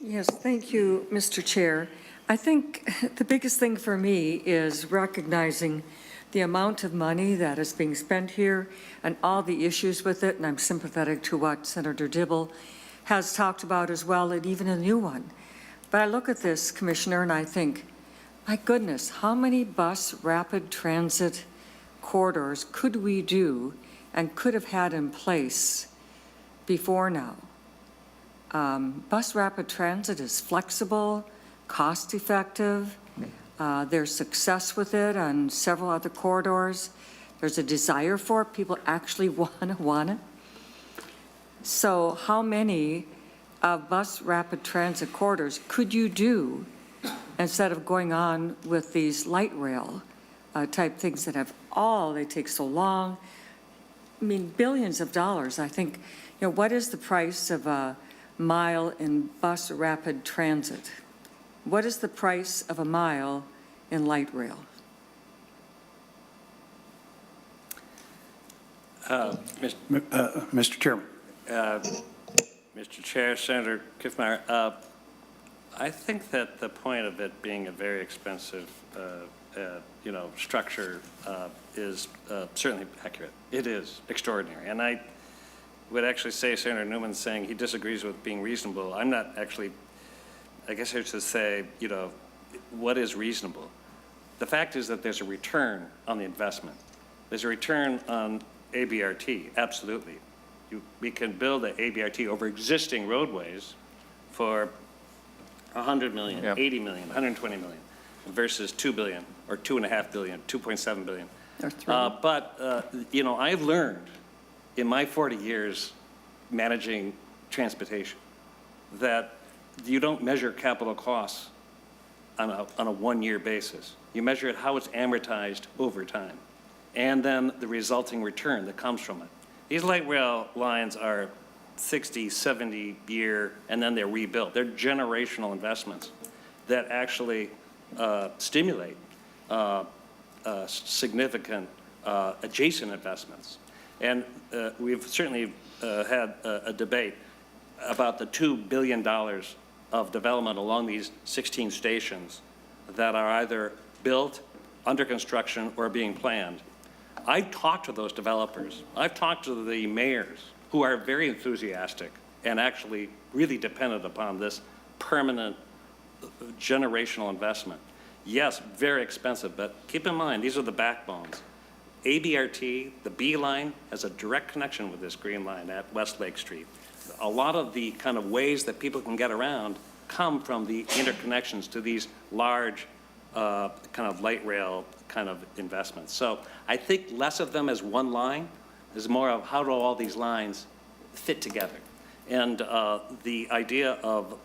Yes, thank you, Mr. Chair. I think the biggest thing for me is recognizing the amount of money that is being spent here and all the issues with it, and I'm sympathetic to what Senator Dibble has talked about as well, and even a new one. But I look at this, Commissioner, and I think, my goodness, how many bus rapid transit corridors could we do and could have had in place before now? Bus rapid transit is flexible, cost-effective. There's success with it on several other corridors. There's a desire for it. People actually want it. So how many bus rapid transit corridors could you do instead of going on with these light rail type things that have they take so long? I mean, billions of dollars. I think, you know, what is the price of a mile in bus rapid transit? What is the price of a mile in light rail? Mr. Chairman. Mr. Chair, Senator Kiffmeyer, I think that the point of it being a very expensive, you know, structure is certainly accurate. It is extraordinary. And I would actually say Senator Newman's saying he disagrees with being reasonable. I'm not actually, I guess I should say, you know, what is reasonable? The fact is that there's a return on the investment. There's a return on ABRT, absolutely. We can build an ABRT over existing roadways for $100 million, Yep. $80 million, $120 million versus $2 billion or $2.5 billion, $2.7 billion. Or three? But, you know, I've learned in my 40 years managing transportation that you don't measure capital costs on a one-year basis. You measure it how it's amortized over time, and then the resulting return that comes from it. These light rail lines are 60, 70-year, and then they're rebuilt. They're generational investments that actually stimulate significant adjacent investments. And we've certainly had a debate about the $2 billion of development along these 16 stations that are either built, under construction, or being planned. I've talked to those developers. I've talked to the mayors who are very enthusiastic and actually really dependent upon this permanent generational investment. Yes, very expensive, but keep in mind, these are the backbones. ABRT, the B line, has a direct connection with this green line at West Lake Street. A lot of the kind of ways that people can get around come from the interconnections to these large kind of light rail kind of investments. So I think less of them as one line, is more of how do all these lines fit together. And the idea of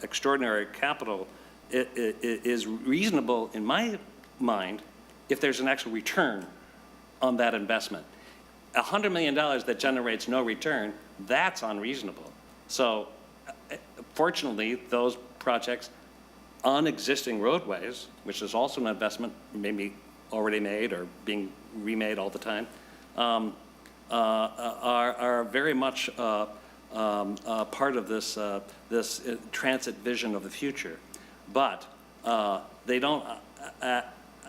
extraordinary capital is reasonable in my mind if there's an actual return on that investment. $100 million that generates no return, that's unreasonable. So fortunately, those projects on existing roadways, which is also an investment maybe already made or being remade all the time, are very much part of this, transit vision of the future. But they don't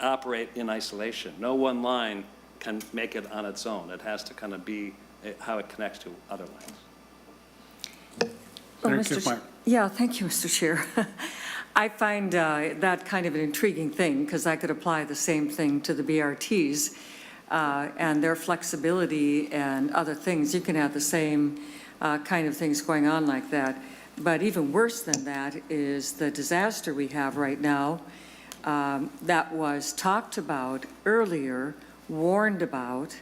operate in isolation. No one line can make it on its own. It has to kind of be how it connects to other lines. Well, Senator Kiffmeyer. Yeah, thank you, Mr. Chair. I find that kind of an intriguing thing because I could apply the same thing to the BRTs and their flexibility and other things. You can have the same kind of things going on like that. But even worse than that is the disaster we have right now that was talked about earlier, warned about,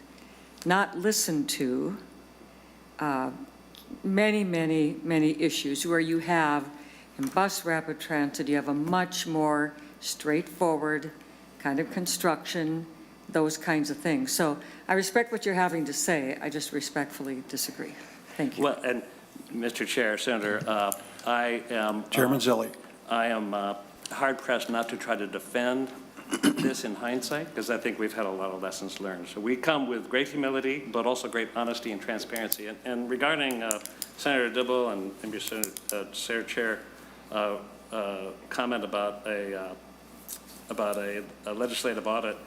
not listened to, many issues where you have in bus rapid transit, you have a much more straightforward kind of construction, those kinds of things. So I respect what you're having to say. I just respectfully disagree. Thank you. Well, and Mr. Chair, Senator, I am Chairman Zille. I am hard pressed not to try to defend this in hindsight, because I think we've had a lot of lessons learned. So we come with great humility, but also great honesty and transparency. And regarding Senator Dibble and your Senator Chair comment about a legislative audit,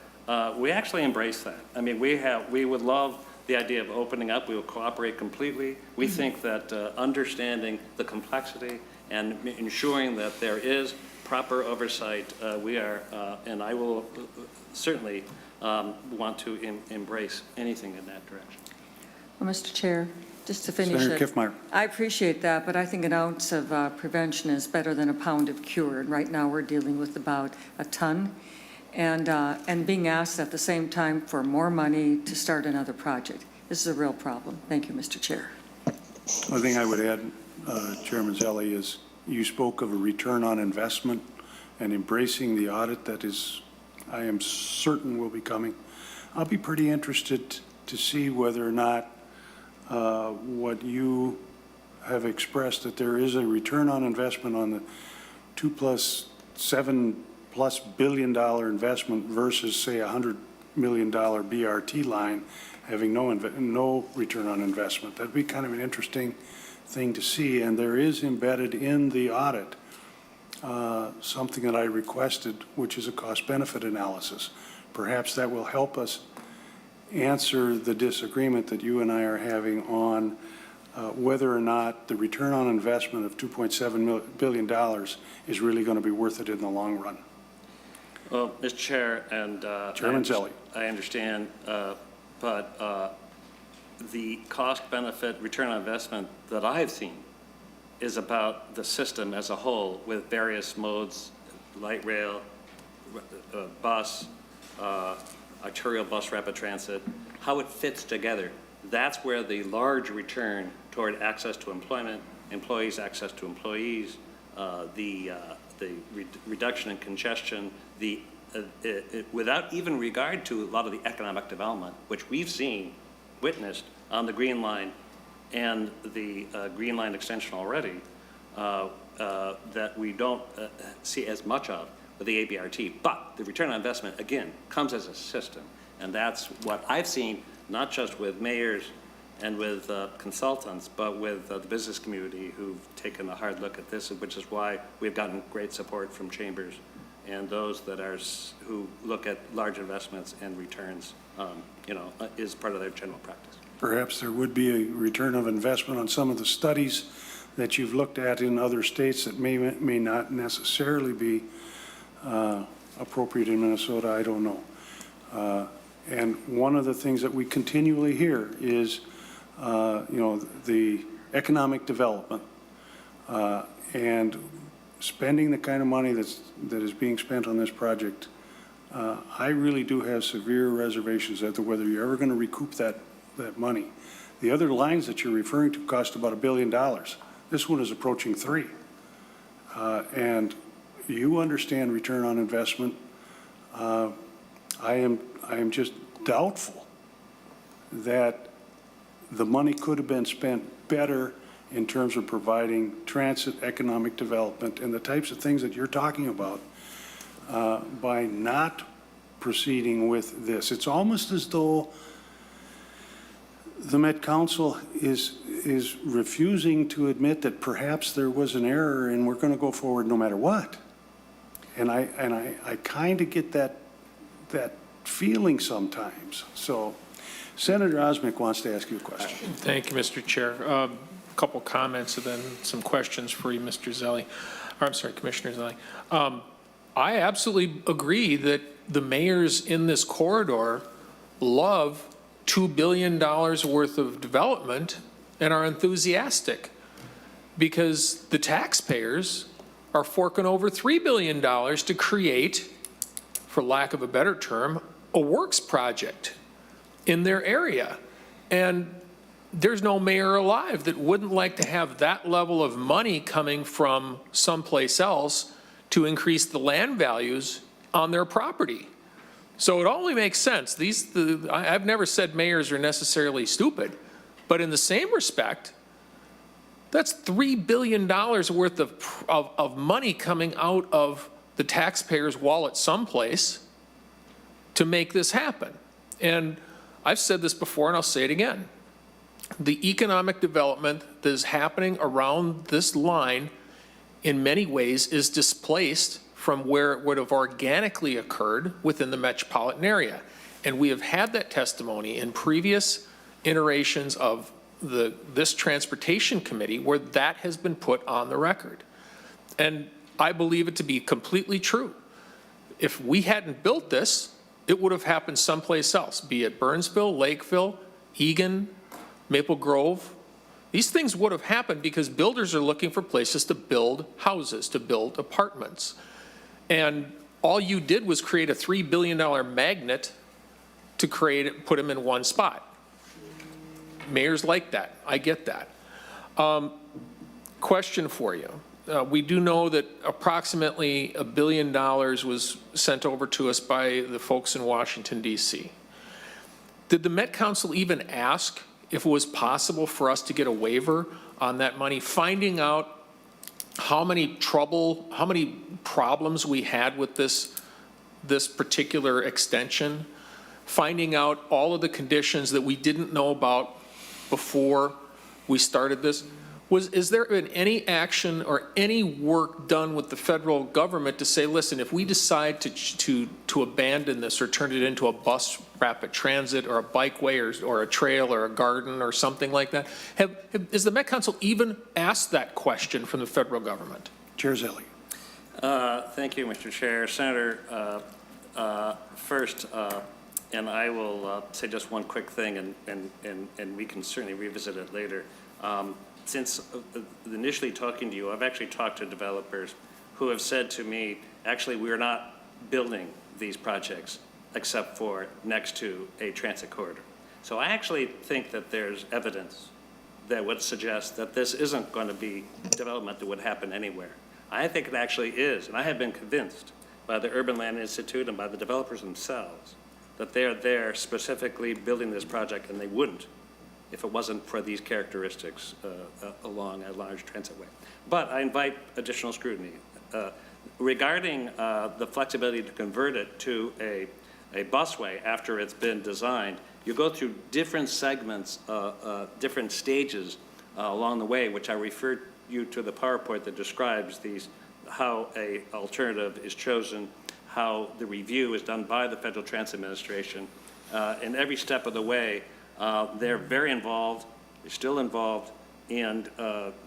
we actually embrace that. I mean, we would love the idea of opening up. We will cooperate completely. We think that understanding the complexity and ensuring that there is proper oversight, we are, and I will certainly want to embrace anything in that direction. Well, Mr. Chair, just to finish Senator it, Kiffmeyer. I appreciate that, but I think an ounce of prevention is better than a pound of cure. And right now we're dealing with about a ton and being asked at the same time for more money to start another project. This is a real problem. Thank you, Mr. Chair. One thing I would add, Chairman Zelle, is you spoke of a return on investment and embracing the audit that is, I am certain will be coming. I'll be pretty interested to see whether or not what you have expressed, that there is a return on investment on the $7+ billion investment versus, say, $100 million BRT line having no return on investment. That'd be kind of an interesting thing to see, and there is embedded in the audit something that I requested, which is a cost-benefit analysis. Perhaps that will help us answer the disagreement that you and I are having on whether or not the return on investment of $2.7 billion is really going to be worth it in the long run. Well, Mr. Chair, and Chairman Zelle. I understand, but the cost-benefit return on investment that I've seen is about the system as a whole with various modes, light rail, bus, arterial bus rapid transit, how it fits together. That's where the large return toward access to employment, employees' access to employees, the reduction in congestion, without even regard to a lot of the economic development, which we've witnessed on the Green Line and the Green Line extension already, that we don't see as much of with the ABRT. But the return on investment, again, comes as a system. And that's what I've seen, not just with mayors and with consultants, but with the business community who've taken a hard look at this, which is why we've gotten great support from chambers and those that who look at large investments and returns, is part of their general practice. Perhaps there would be a return of investment on some of the studies that you've looked at in other states that may not necessarily be appropriate in Minnesota. I don't know. And one of the things that we continually hear is, the economic development and spending the kind of money that is being spent on this project, I really do have severe reservations as to whether you're ever going to recoup that money. The other lines that you're referring to cost about $1 billion. This one is approaching $3 billion. And you understand return on investment. I am just doubtful that the money could have been spent better in terms of providing transit, economic development, and the types of things that you're talking about by not proceeding with this. It's almost as though the Met Council is refusing to admit that perhaps there was an error and we're going to go forward no matter what. And I kind of get that feeling sometimes. So Senator Osmick wants to ask you a question. Thank you, Mr. Chair. A couple comments and then some questions for you, Mr. Zelli. Or, I'm sorry, Commissioner Zelli. I absolutely agree that the mayors in this corridor love $2 billion worth of development and are enthusiastic because the taxpayers are forking over $3 billion to create, for lack of a better term, a works project in their area. And there's no mayor alive that wouldn't like to have that level of money coming from someplace else to increase the land values on their property. So it only makes sense. I've never said mayors are necessarily stupid, but in the same respect, that's $3 billion worth of money coming out of the taxpayer's wallet someplace to make this happen. And I've said this before and I'll say it again. The economic development that is happening around this line in many ways is displaced from where it would have organically occurred within the metropolitan area. And we have had that testimony in previous iterations of this transportation committee where that has been put on the record. And I believe it to be completely true. If we hadn't built this, it would have happened someplace else, be it Burnsville, Lakeville, Egan, Maple Grove. These things would have happened because builders are looking for places to build houses, to build apartments. And all you did was create a $3 billion magnet to put them in one spot. Mayors like that. I get that. Question for you. We do know that approximately $1 billion was sent over to us by the folks in Washington, D.C. Did the Met Council even ask if it was possible for us to get a waiver on that money, finding out how many problems we had with this particular extension, finding out all of the conditions that we didn't know about before we started this? Is there been any action or any work done with the federal government to say, listen, if we decide to abandon this or turn it into a bus rapid transit or a bikeway or a trail or a garden or something like that, has the Met Council even asked that question from the federal government? Chair Zelli. Thank you, Mr. Chair. Senator, first, and I will say just one quick thing, and we can certainly revisit it later. Since initially talking to you, I've actually talked to developers who have said to me, actually, we're not building these projects except for next to a transit corridor. So I actually think that there's evidence that would suggest that this isn't going to be development that would happen anywhere. I think it actually is, and I have been convinced by the Urban Land Institute and by the developers themselves that they're there specifically building this project, and they wouldn't if it wasn't for these characteristics along a large transitway. But I invite additional scrutiny. Regarding the flexibility to convert it to a busway after it's been designed, you go through different segments, different stages along the way, which I referred you to the PowerPoint that describes how a alternative is chosen, how the review is done by the Federal Transit Administration. In every step of the way, they're very involved, they're still involved, and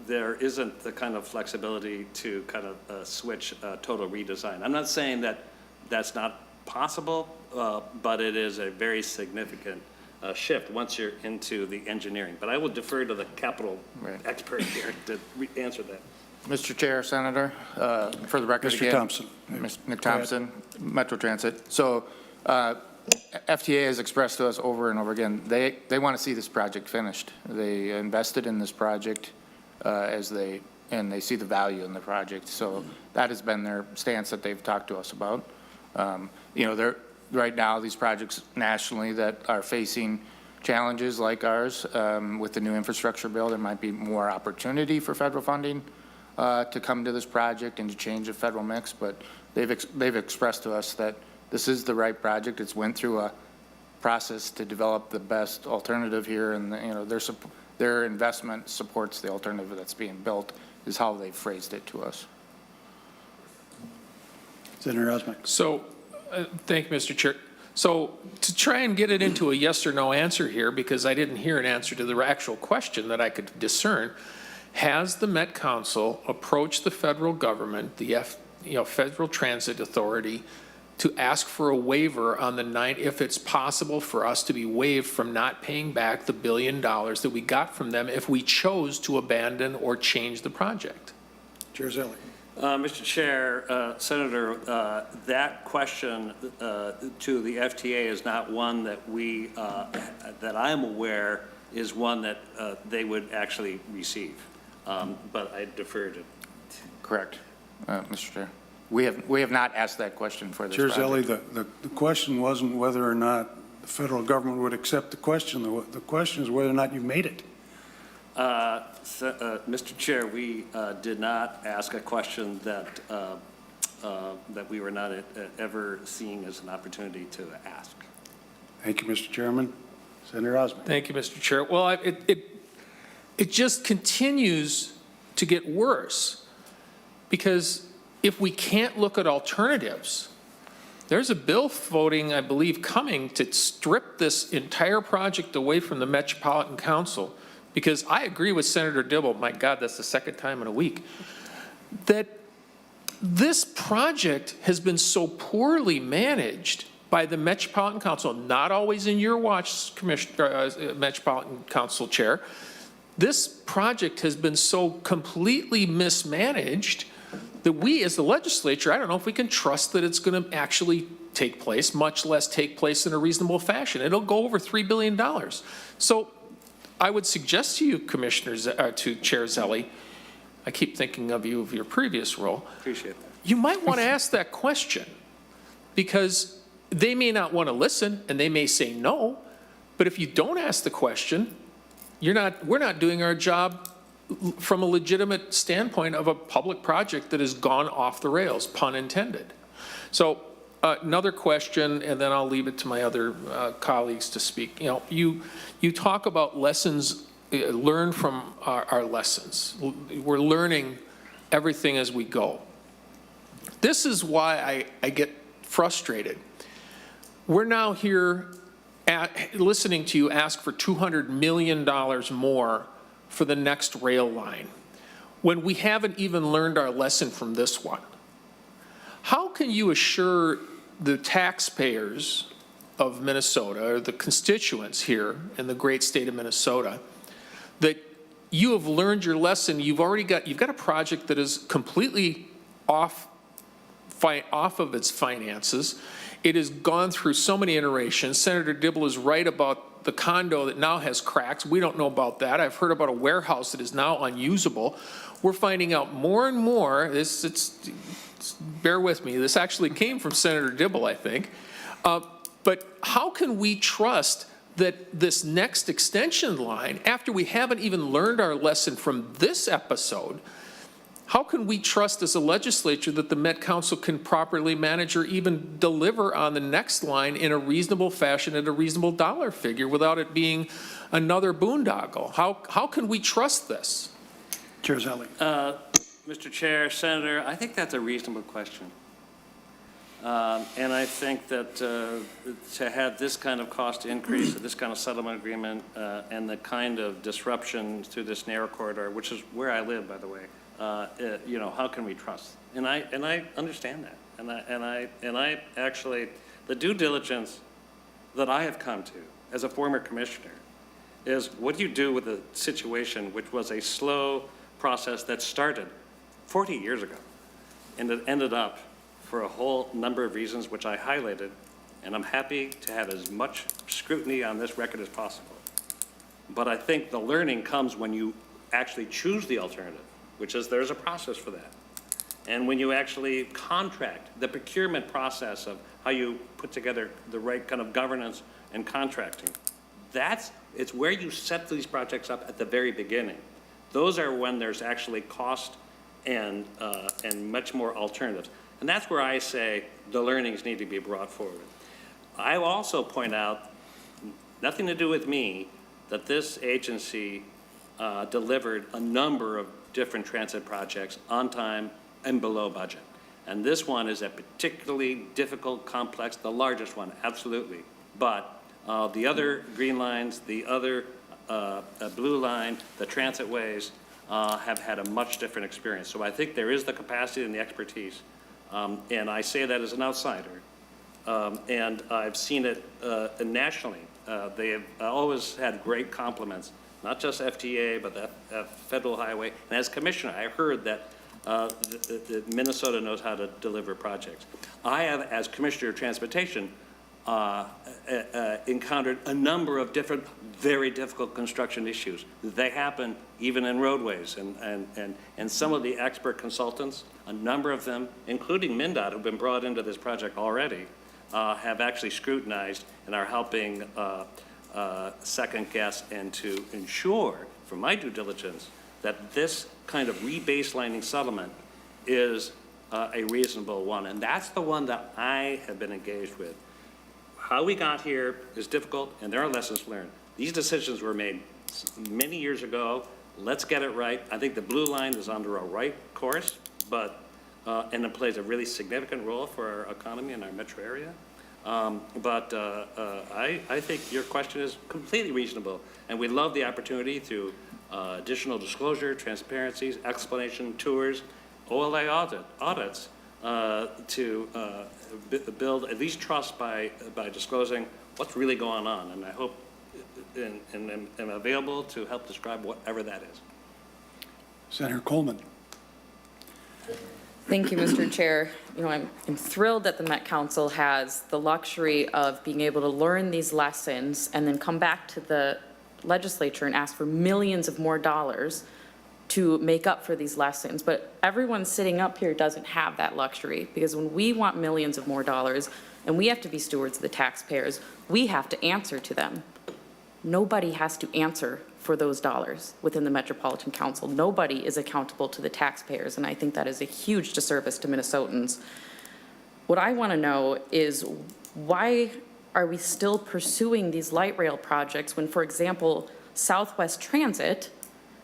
there isn't the kind of flexibility to kind of switch total redesign. I'm not saying that that's not possible, but it is a very significant shift once you're into the engineering. But I will defer to the capital expert here to answer that. Mr. Chair, Senator, for the record Mr. again. Thompson. Nick Thompson, Metro Transit. So FTA has expressed to us over and over again, they want to see this project finished. They invested in this project and they see the value in the project. So that has been their stance that they've talked to us about. You know, right now, these projects nationally that are facing challenges like ours with the new infrastructure bill, there might be more opportunity for federal funding to come to this project and to change the federal mix, but they've expressed to us that this is the right project. It's went through a process to develop the best alternative here, and you know their investment supports the alternative that's being built, is how they phrased it to us. Senator Osmek. So, thank you, Mr. Chair. So to try and get it into a yes or no answer here, because I didn't hear an answer to the actual question that I could discern, has the Met Council approached the federal government, the Federal Transit Authority, to ask for a waiver on the if it's possible for us to be waived from not paying back the $1 billion that we got from them if we chose to abandon or change the project? Chair Zelli. Mr. Chair, Senator, that question to the FTA is not one that that I'm aware is one that they would actually receive. But I defer to. Correct, Mr. Chair. We have not asked that question for this Chair project. Zelli, the question wasn't whether or not the federal government would accept the question. The question is whether or not you made it. Mr. Chair, we did not ask a question that we were not ever seeing as an opportunity to ask. Thank you, Mr. Chairman. Senator Osmek. Thank you, Mr. Chair. Well, it just continues to get worse, because if we can't look at alternatives, there's a bill voting, I believe, coming to strip this entire project away from the Metropolitan Council, because I agree with Senator Dibble, my God, that's the second time in a week, that this project has been so poorly managed by the Metropolitan Council, not always in your watch, Metropolitan Council Chair. This project has been so completely mismanaged that we, as the legislature, I don't know if we can trust that it's going to actually take place, much less take place in a reasonable fashion. It'll go over $3 billion. So I would suggest to you, Commissioners, to Chair Zelli, I keep thinking of you of your previous role. Appreciate that. You might want to ask that question, because they may not want to listen and they may say no, but if you don't ask the question, we're not doing our job from a legitimate standpoint of a public project that has gone off the rails, pun intended. So another question, and then I'll leave it to my other colleagues to speak. You know, you talk about lessons, learn from our lessons. We're learning everything as we go. This is why I get frustrated. We're now here listening to you ask for $200 million more for the next rail line, when we haven't even learned our lesson from this one. How can you assure the taxpayers of Minnesota, or the constituents here in the great state of Minnesota, that you have learned your lesson? You've got a project that is completely off of its finances. It has gone through so many iterations. Senator Dibble is right about the condo that now has cracks. We don't know about that. I've heard about a warehouse that is now unusable. We're finding out more and more. Bear with me. This actually came from Senator Dibble, I think. But how can we trust that this next extension line, after we haven't even learned our lesson from this episode, how can we trust as a legislature that the Met Council can properly manage or even deliver on the next line in a reasonable fashion at a reasonable dollar figure without it being another boondoggle? How can we trust this? Chair Zelli. Mr. Chair, Senator, I think that's a reasonable question. And I think that to have this kind of cost increase, this kind of settlement agreement, and the kind of disruption through this narrow corridor, which is where I live, by the way, you know, how can we trust? And I understand that. And I actually, the due diligence that I have come to as a former commissioner is, what do you do with a situation which was a slow process that started 40 years ago. And it ended up, for a whole number of reasons, which I highlighted, and I'm happy to have as much scrutiny on this record as possible. But I think the learning comes when you actually choose the alternative, which is there's a process for that. And when you actually contract, the procurement process of how you put together the right kind of governance and contracting, it's where you set these projects up at the very beginning. Those are when there's actually cost and much more alternatives. And that's where I say the learnings need to be brought forward. I will also point out, nothing to do with me, that this agency delivered a number of different transit projects on time and below budget. And this one is a particularly difficult, complex, the largest one, absolutely. But the other green lines, the other blue line, the transit ways have had a much different experience. So I think there is the capacity and the expertise. And I say that as an outsider. And I've seen it nationally. They have always had great compliments, not just FTA, but the Federal Highway. And as commissioner, I heard that Minnesota knows how to deliver projects. I have, as Commissioner of Transportation, encountered a number of different, very difficult construction issues. They happen even in roadways, and some of the expert consultants, a number of them, including MnDOT, who've been brought into this project already, have actually scrutinized and are helping second guess and to ensure, from my due diligence, that this kind of rebaselining settlement is a reasonable one. And that's the one that I have been engaged with. How we got here is difficult, and there are lessons learned. These decisions were made many years ago. Let's get it right. I think the blue line is under a right course, but and it plays a really significant role for our economy and our metro area. I think your question is completely reasonable, and we love the opportunity through additional disclosure, transparencies, explanation, tours, OLA audits to build at least trust by disclosing what's really going on. And I hope and am available to help describe whatever that is. Senator Coleman. Thank you, Mr. Chair. You know, I'm thrilled that the Met Council has the luxury of being able to learn these lessons and then come back to the legislature and ask for millions of more dollars to make up for these lessons. But everyone sitting up here doesn't have that luxury, because when we want millions of more dollars and we have to be stewards of the taxpayers, we have to answer to them. Nobody has to answer for those dollars within the Metropolitan Council. Nobody is accountable to the taxpayers, and I think that is a huge disservice to Minnesotans. What I want to know is, why are we still pursuing these light rail projects when, for example, Southwest Transit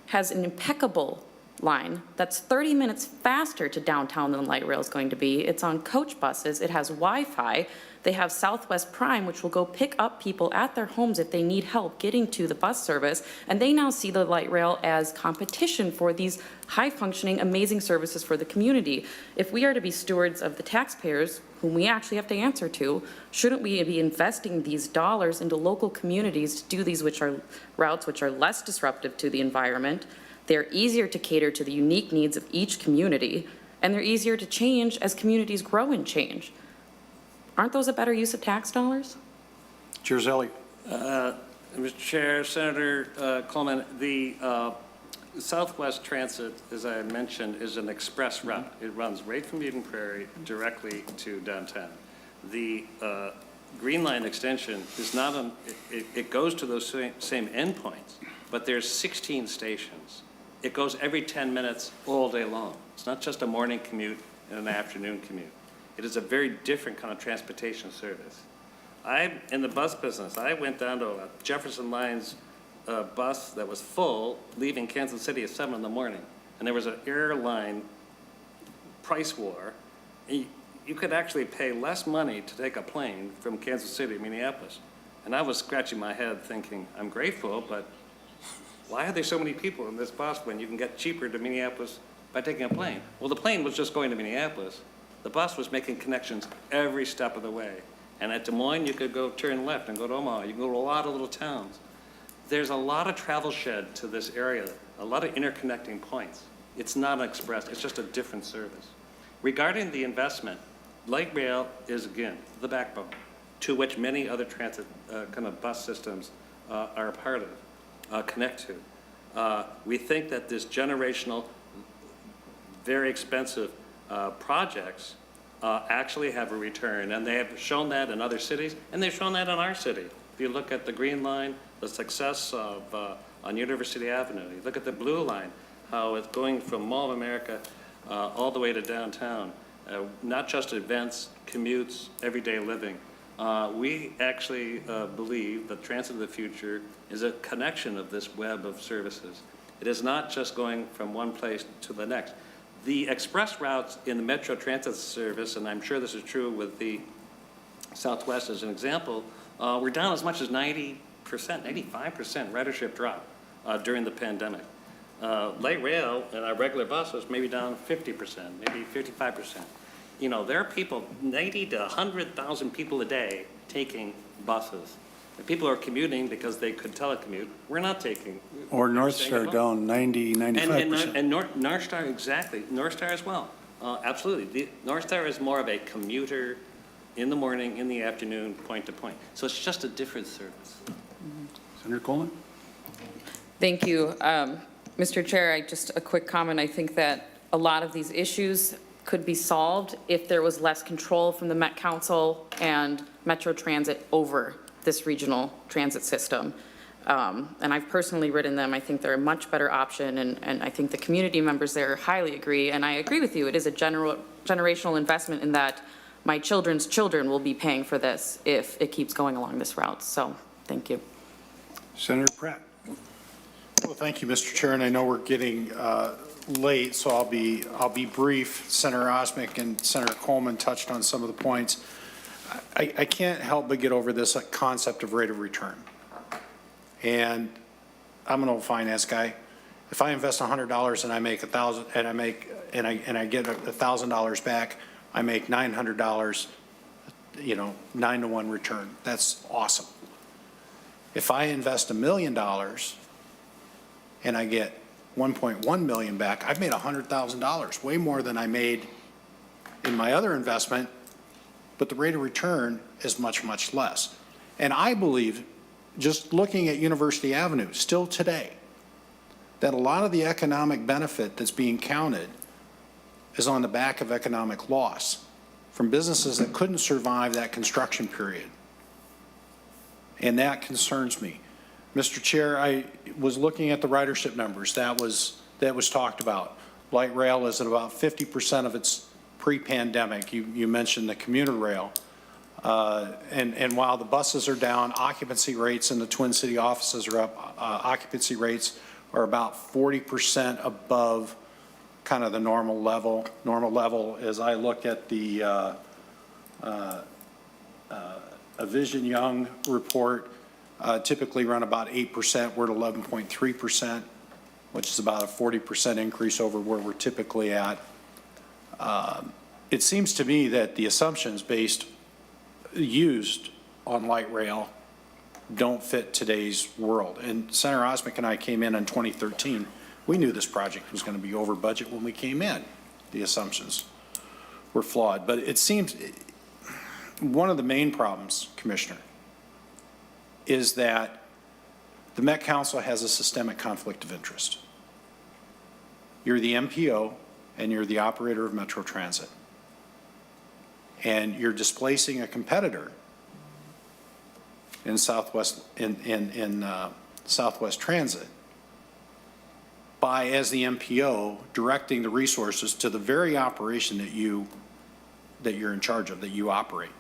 has an impeccable line that's 30 minutes faster to downtown than the light rail is going to be. It's on coach buses. It has Wi-Fi. They have Southwest Prime, which will go pick up people at their homes if they need help getting to the bus service. And they now see the light rail as competition for these high-functioning, amazing services for the community. If we are to be stewards of the taxpayers, whom we actually have to answer to, shouldn't we be investing these dollars into local communities to do these routes which are less disruptive to the environment? They're easier to cater to the unique needs of each community, and they're easier to change as communities grow and change. Aren't those a better use of tax dollars? Chair Zelli. Mr. Chair, Senator Coleman, the Southwest Transit, as I mentioned, is an express route. It runs right from Eden Prairie directly to downtown. The Green Line extension is not it goes to those same endpoints, but there's 16 stations. It goes every 10 minutes all day long. It's not just a morning commute and an afternoon commute. It is a very different kind of transportation service. I'm in the bus business. I went down to a Jefferson Lines bus that was full, leaving Kansas City at 7 in the morning. And there was an airline price war. You could actually pay less money to take a plane from Kansas City to Minneapolis. And I was scratching my head thinking, I'm grateful, but why are there so many people in this bus when you can get cheaper to Minneapolis by taking a plane? Well, the plane was just going to Minneapolis. The bus was making connections every step of the way. And at Des Moines, you could go turn left and go to Omaha. You can go to a lot of little towns. There's a lot of travel shed to this area, a lot of interconnecting points. It's not an express, it's just a different service. Regarding the investment, light rail is, again, the backbone to which many other transit kind of bus systems are a part of, connect to. We think that this generational, very expensive projects actually have a return, and they have shown that in other cities, and they've shown that in our city. If you look at the Green Line, the success of on University Avenue, you look at the Blue Line, how it's going from Mall of America all the way to downtown, not just events, commutes, everyday living. We actually believe that transit of the future is a connection of this web of services. It is not just going from one place to the next. The express routes in the Metro Transit service, and I'm sure this is true with the Southwest as an example, were down as much as 90%, 95% ridership drop during the pandemic. Light rail and our regular buses may be down 50%, maybe 55%. You know, there are people, 90 to 100,000 people a day taking buses. And people are commuting because they could telecommute. We're not taking. Or North Star down 90, 95%. And North Star, exactly. North Star as well. Absolutely. The North Star is more of a commuter in the morning, in the afternoon, point to point. So it's just a different service. Senator Coleman? Thank you. Mr. Chair, just a quick comment. I think that a lot of these issues could be solved if there was less control from the Met Council and Metro Transit over this regional transit system. And I've personally ridden them. I think they're a much better option, and I think the community members there highly agree. And I agree with you. It is a generational investment in that my children's children will be paying for this if it keeps going along this route. So thank you. Senator Pratt? Well, thank you, Mr. Chair, and I know we're getting late, so I'll be brief. Senator Osmick and Senator Coleman touched on some of the points. I can't help but get over this concept of rate of return. And I'm an old finance guy. If I invest $100 and I make $1,000, and I get $1,000 back, I make $900. You know, 9-to-1 return. That's awesome. If I invest $1 million and I get 1.1 million back, I've made $100,000, way more than I made in my other investment, but the rate of return is much, much less. And I believe, just looking at University Avenue, still today, that a lot of the economic benefit that's being counted is on the back of economic loss from businesses that couldn't survive that construction period. And that concerns me. Mr. Chair, I was looking at the ridership numbers that was talked about. Light rail is at about 50% of its pre-pandemic. You mentioned the commuter rail. And while the buses are down, occupancy rates in the Twin City offices are up. Occupancy rates are about 40% above kind of the normal level. Normal level, as I look at the a Vision Young report, typically run about 8%. We're at 11.3%, which is about a 40% increase over where we're typically at. It seems to me that the assumptions used on light rail don't fit today's world. And Senator Osmick and I came in 2013. We knew this project was going to be over budget when we came in. The assumptions were flawed. But it seems one of the main problems, Commissioner, is that the Met Council has a systemic conflict of interest. You're the MPO and you're the operator of Metro Transit. And you're displacing a competitor in Southwest Southwest Transit by, as the MPO, directing the resources to the very operation that you're in charge of, that you operate.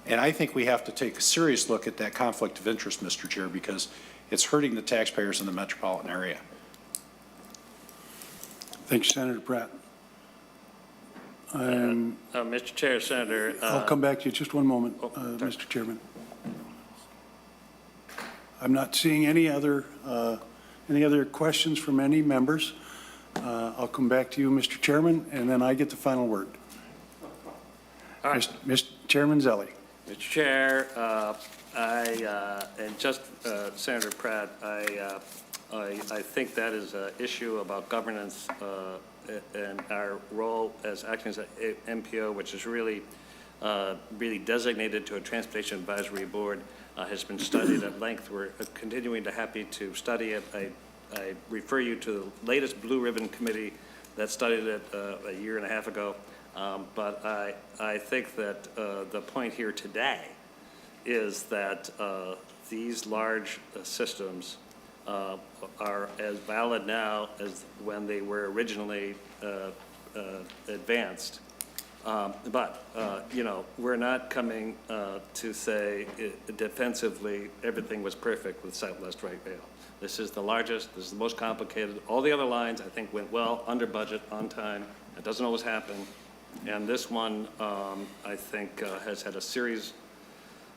And I think we have to take a serious look at that conflict of interest, Mr. Chair, because it's hurting the taxpayers in the metropolitan area. Thank you, Senator Pratt. Mr. Chair, Senator. I'll come back to you just one moment, Mr. Chairman. I'm not seeing any other questions from any members. I'll come back to you, Mr. Chairman, and then I get the final word. All right. Mr. Chairman Zelli. Mr. Chair, and just Senator Pratt, I think that is an issue about governance and our role as acting as an MPO, which is really designated to a Transportation Advisory Board, has been studied at length. We're continuing to happy to study it. I refer you to the latest Blue Ribbon Committee that studied it a year and a half ago. But I think that the point here today is that these large systems are as valid now as when they were originally advanced. But you know, we're not coming to say defensively everything was perfect with Southwest Right Rail. This is the largest, this is the most complicated. All the other lines, I think, went well, under budget, on time. It doesn't always happen. And this one, I think, has had a series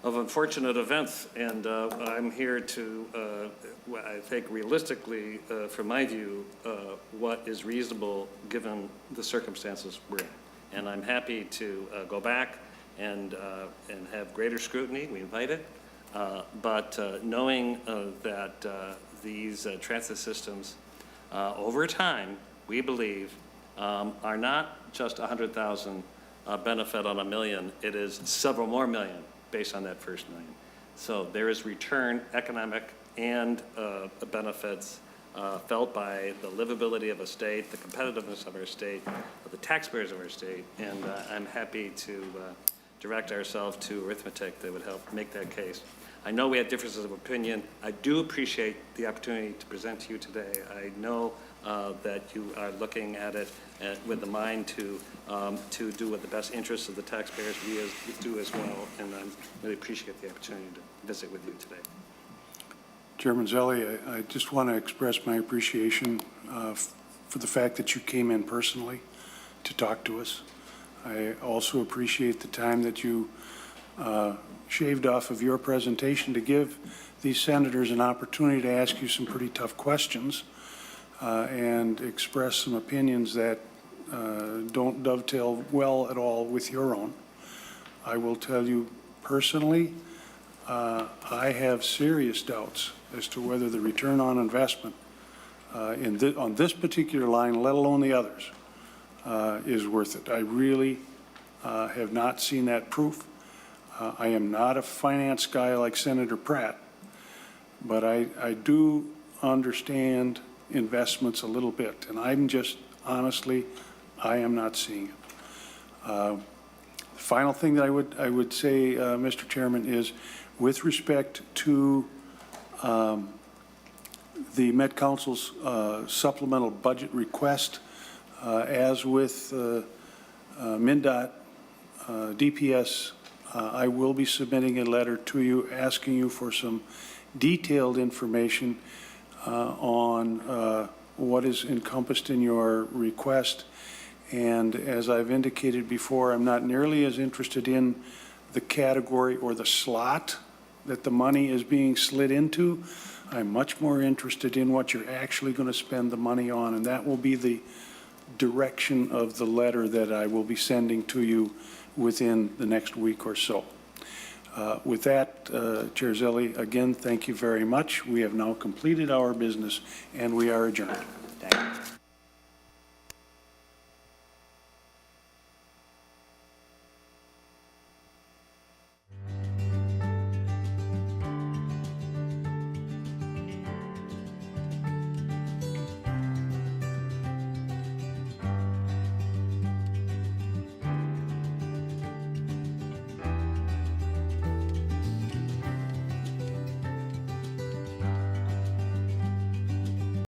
of unfortunate events. And I'm here to, I think, realistically, from my view, what is reasonable given the circumstances we're in. And I'm happy to go back and have greater scrutiny. We invite it. But knowing that these transit systems, over time, we believe, are not just 100,000 benefit on a million. It is several more million based on that first million. So there is return, economic and benefits felt by the livability of a state, the competitiveness of our state, the taxpayers of our state, and I'm happy to direct ourselves to arithmetic that would help make that case. I know we have differences of opinion. I do appreciate the opportunity to present to you today. I know that you are looking at it with the mind to do what the best interests of the taxpayers we do as well, and I really appreciate the opportunity to visit with you today. Chairman Zelli, I just want to express my appreciation for the fact that you came in personally to talk to us. I also appreciate the time that you shaved off of your presentation to give these senators an opportunity to ask you some pretty tough questions and express some opinions that don't dovetail well at all with your own. I will tell you personally, I have serious doubts as to whether the return on investment on this particular line, let alone the others, is worth it. I really have not seen that proof. I am not a finance guy like Senator Pratt, but I do understand investments a little bit, and I'm just, honestly, I am not seeing it. The final thing that I would say, Mr. Chairman, is with respect to the Met Council's supplemental budget request, as with MnDOT, DPS, I will be submitting a letter to you asking you for some detailed information on what is encompassed in your request. And as I've indicated before, I'm not nearly as interested in the category or the slot that the money is being slid into. I'm much more interested in what you're actually going to spend the money on, and that will be the direction of the letter that I will be sending to you within the next week or so. With that, Chair Zelli, again, thank you very much. We have now completed our business, and we are adjourned.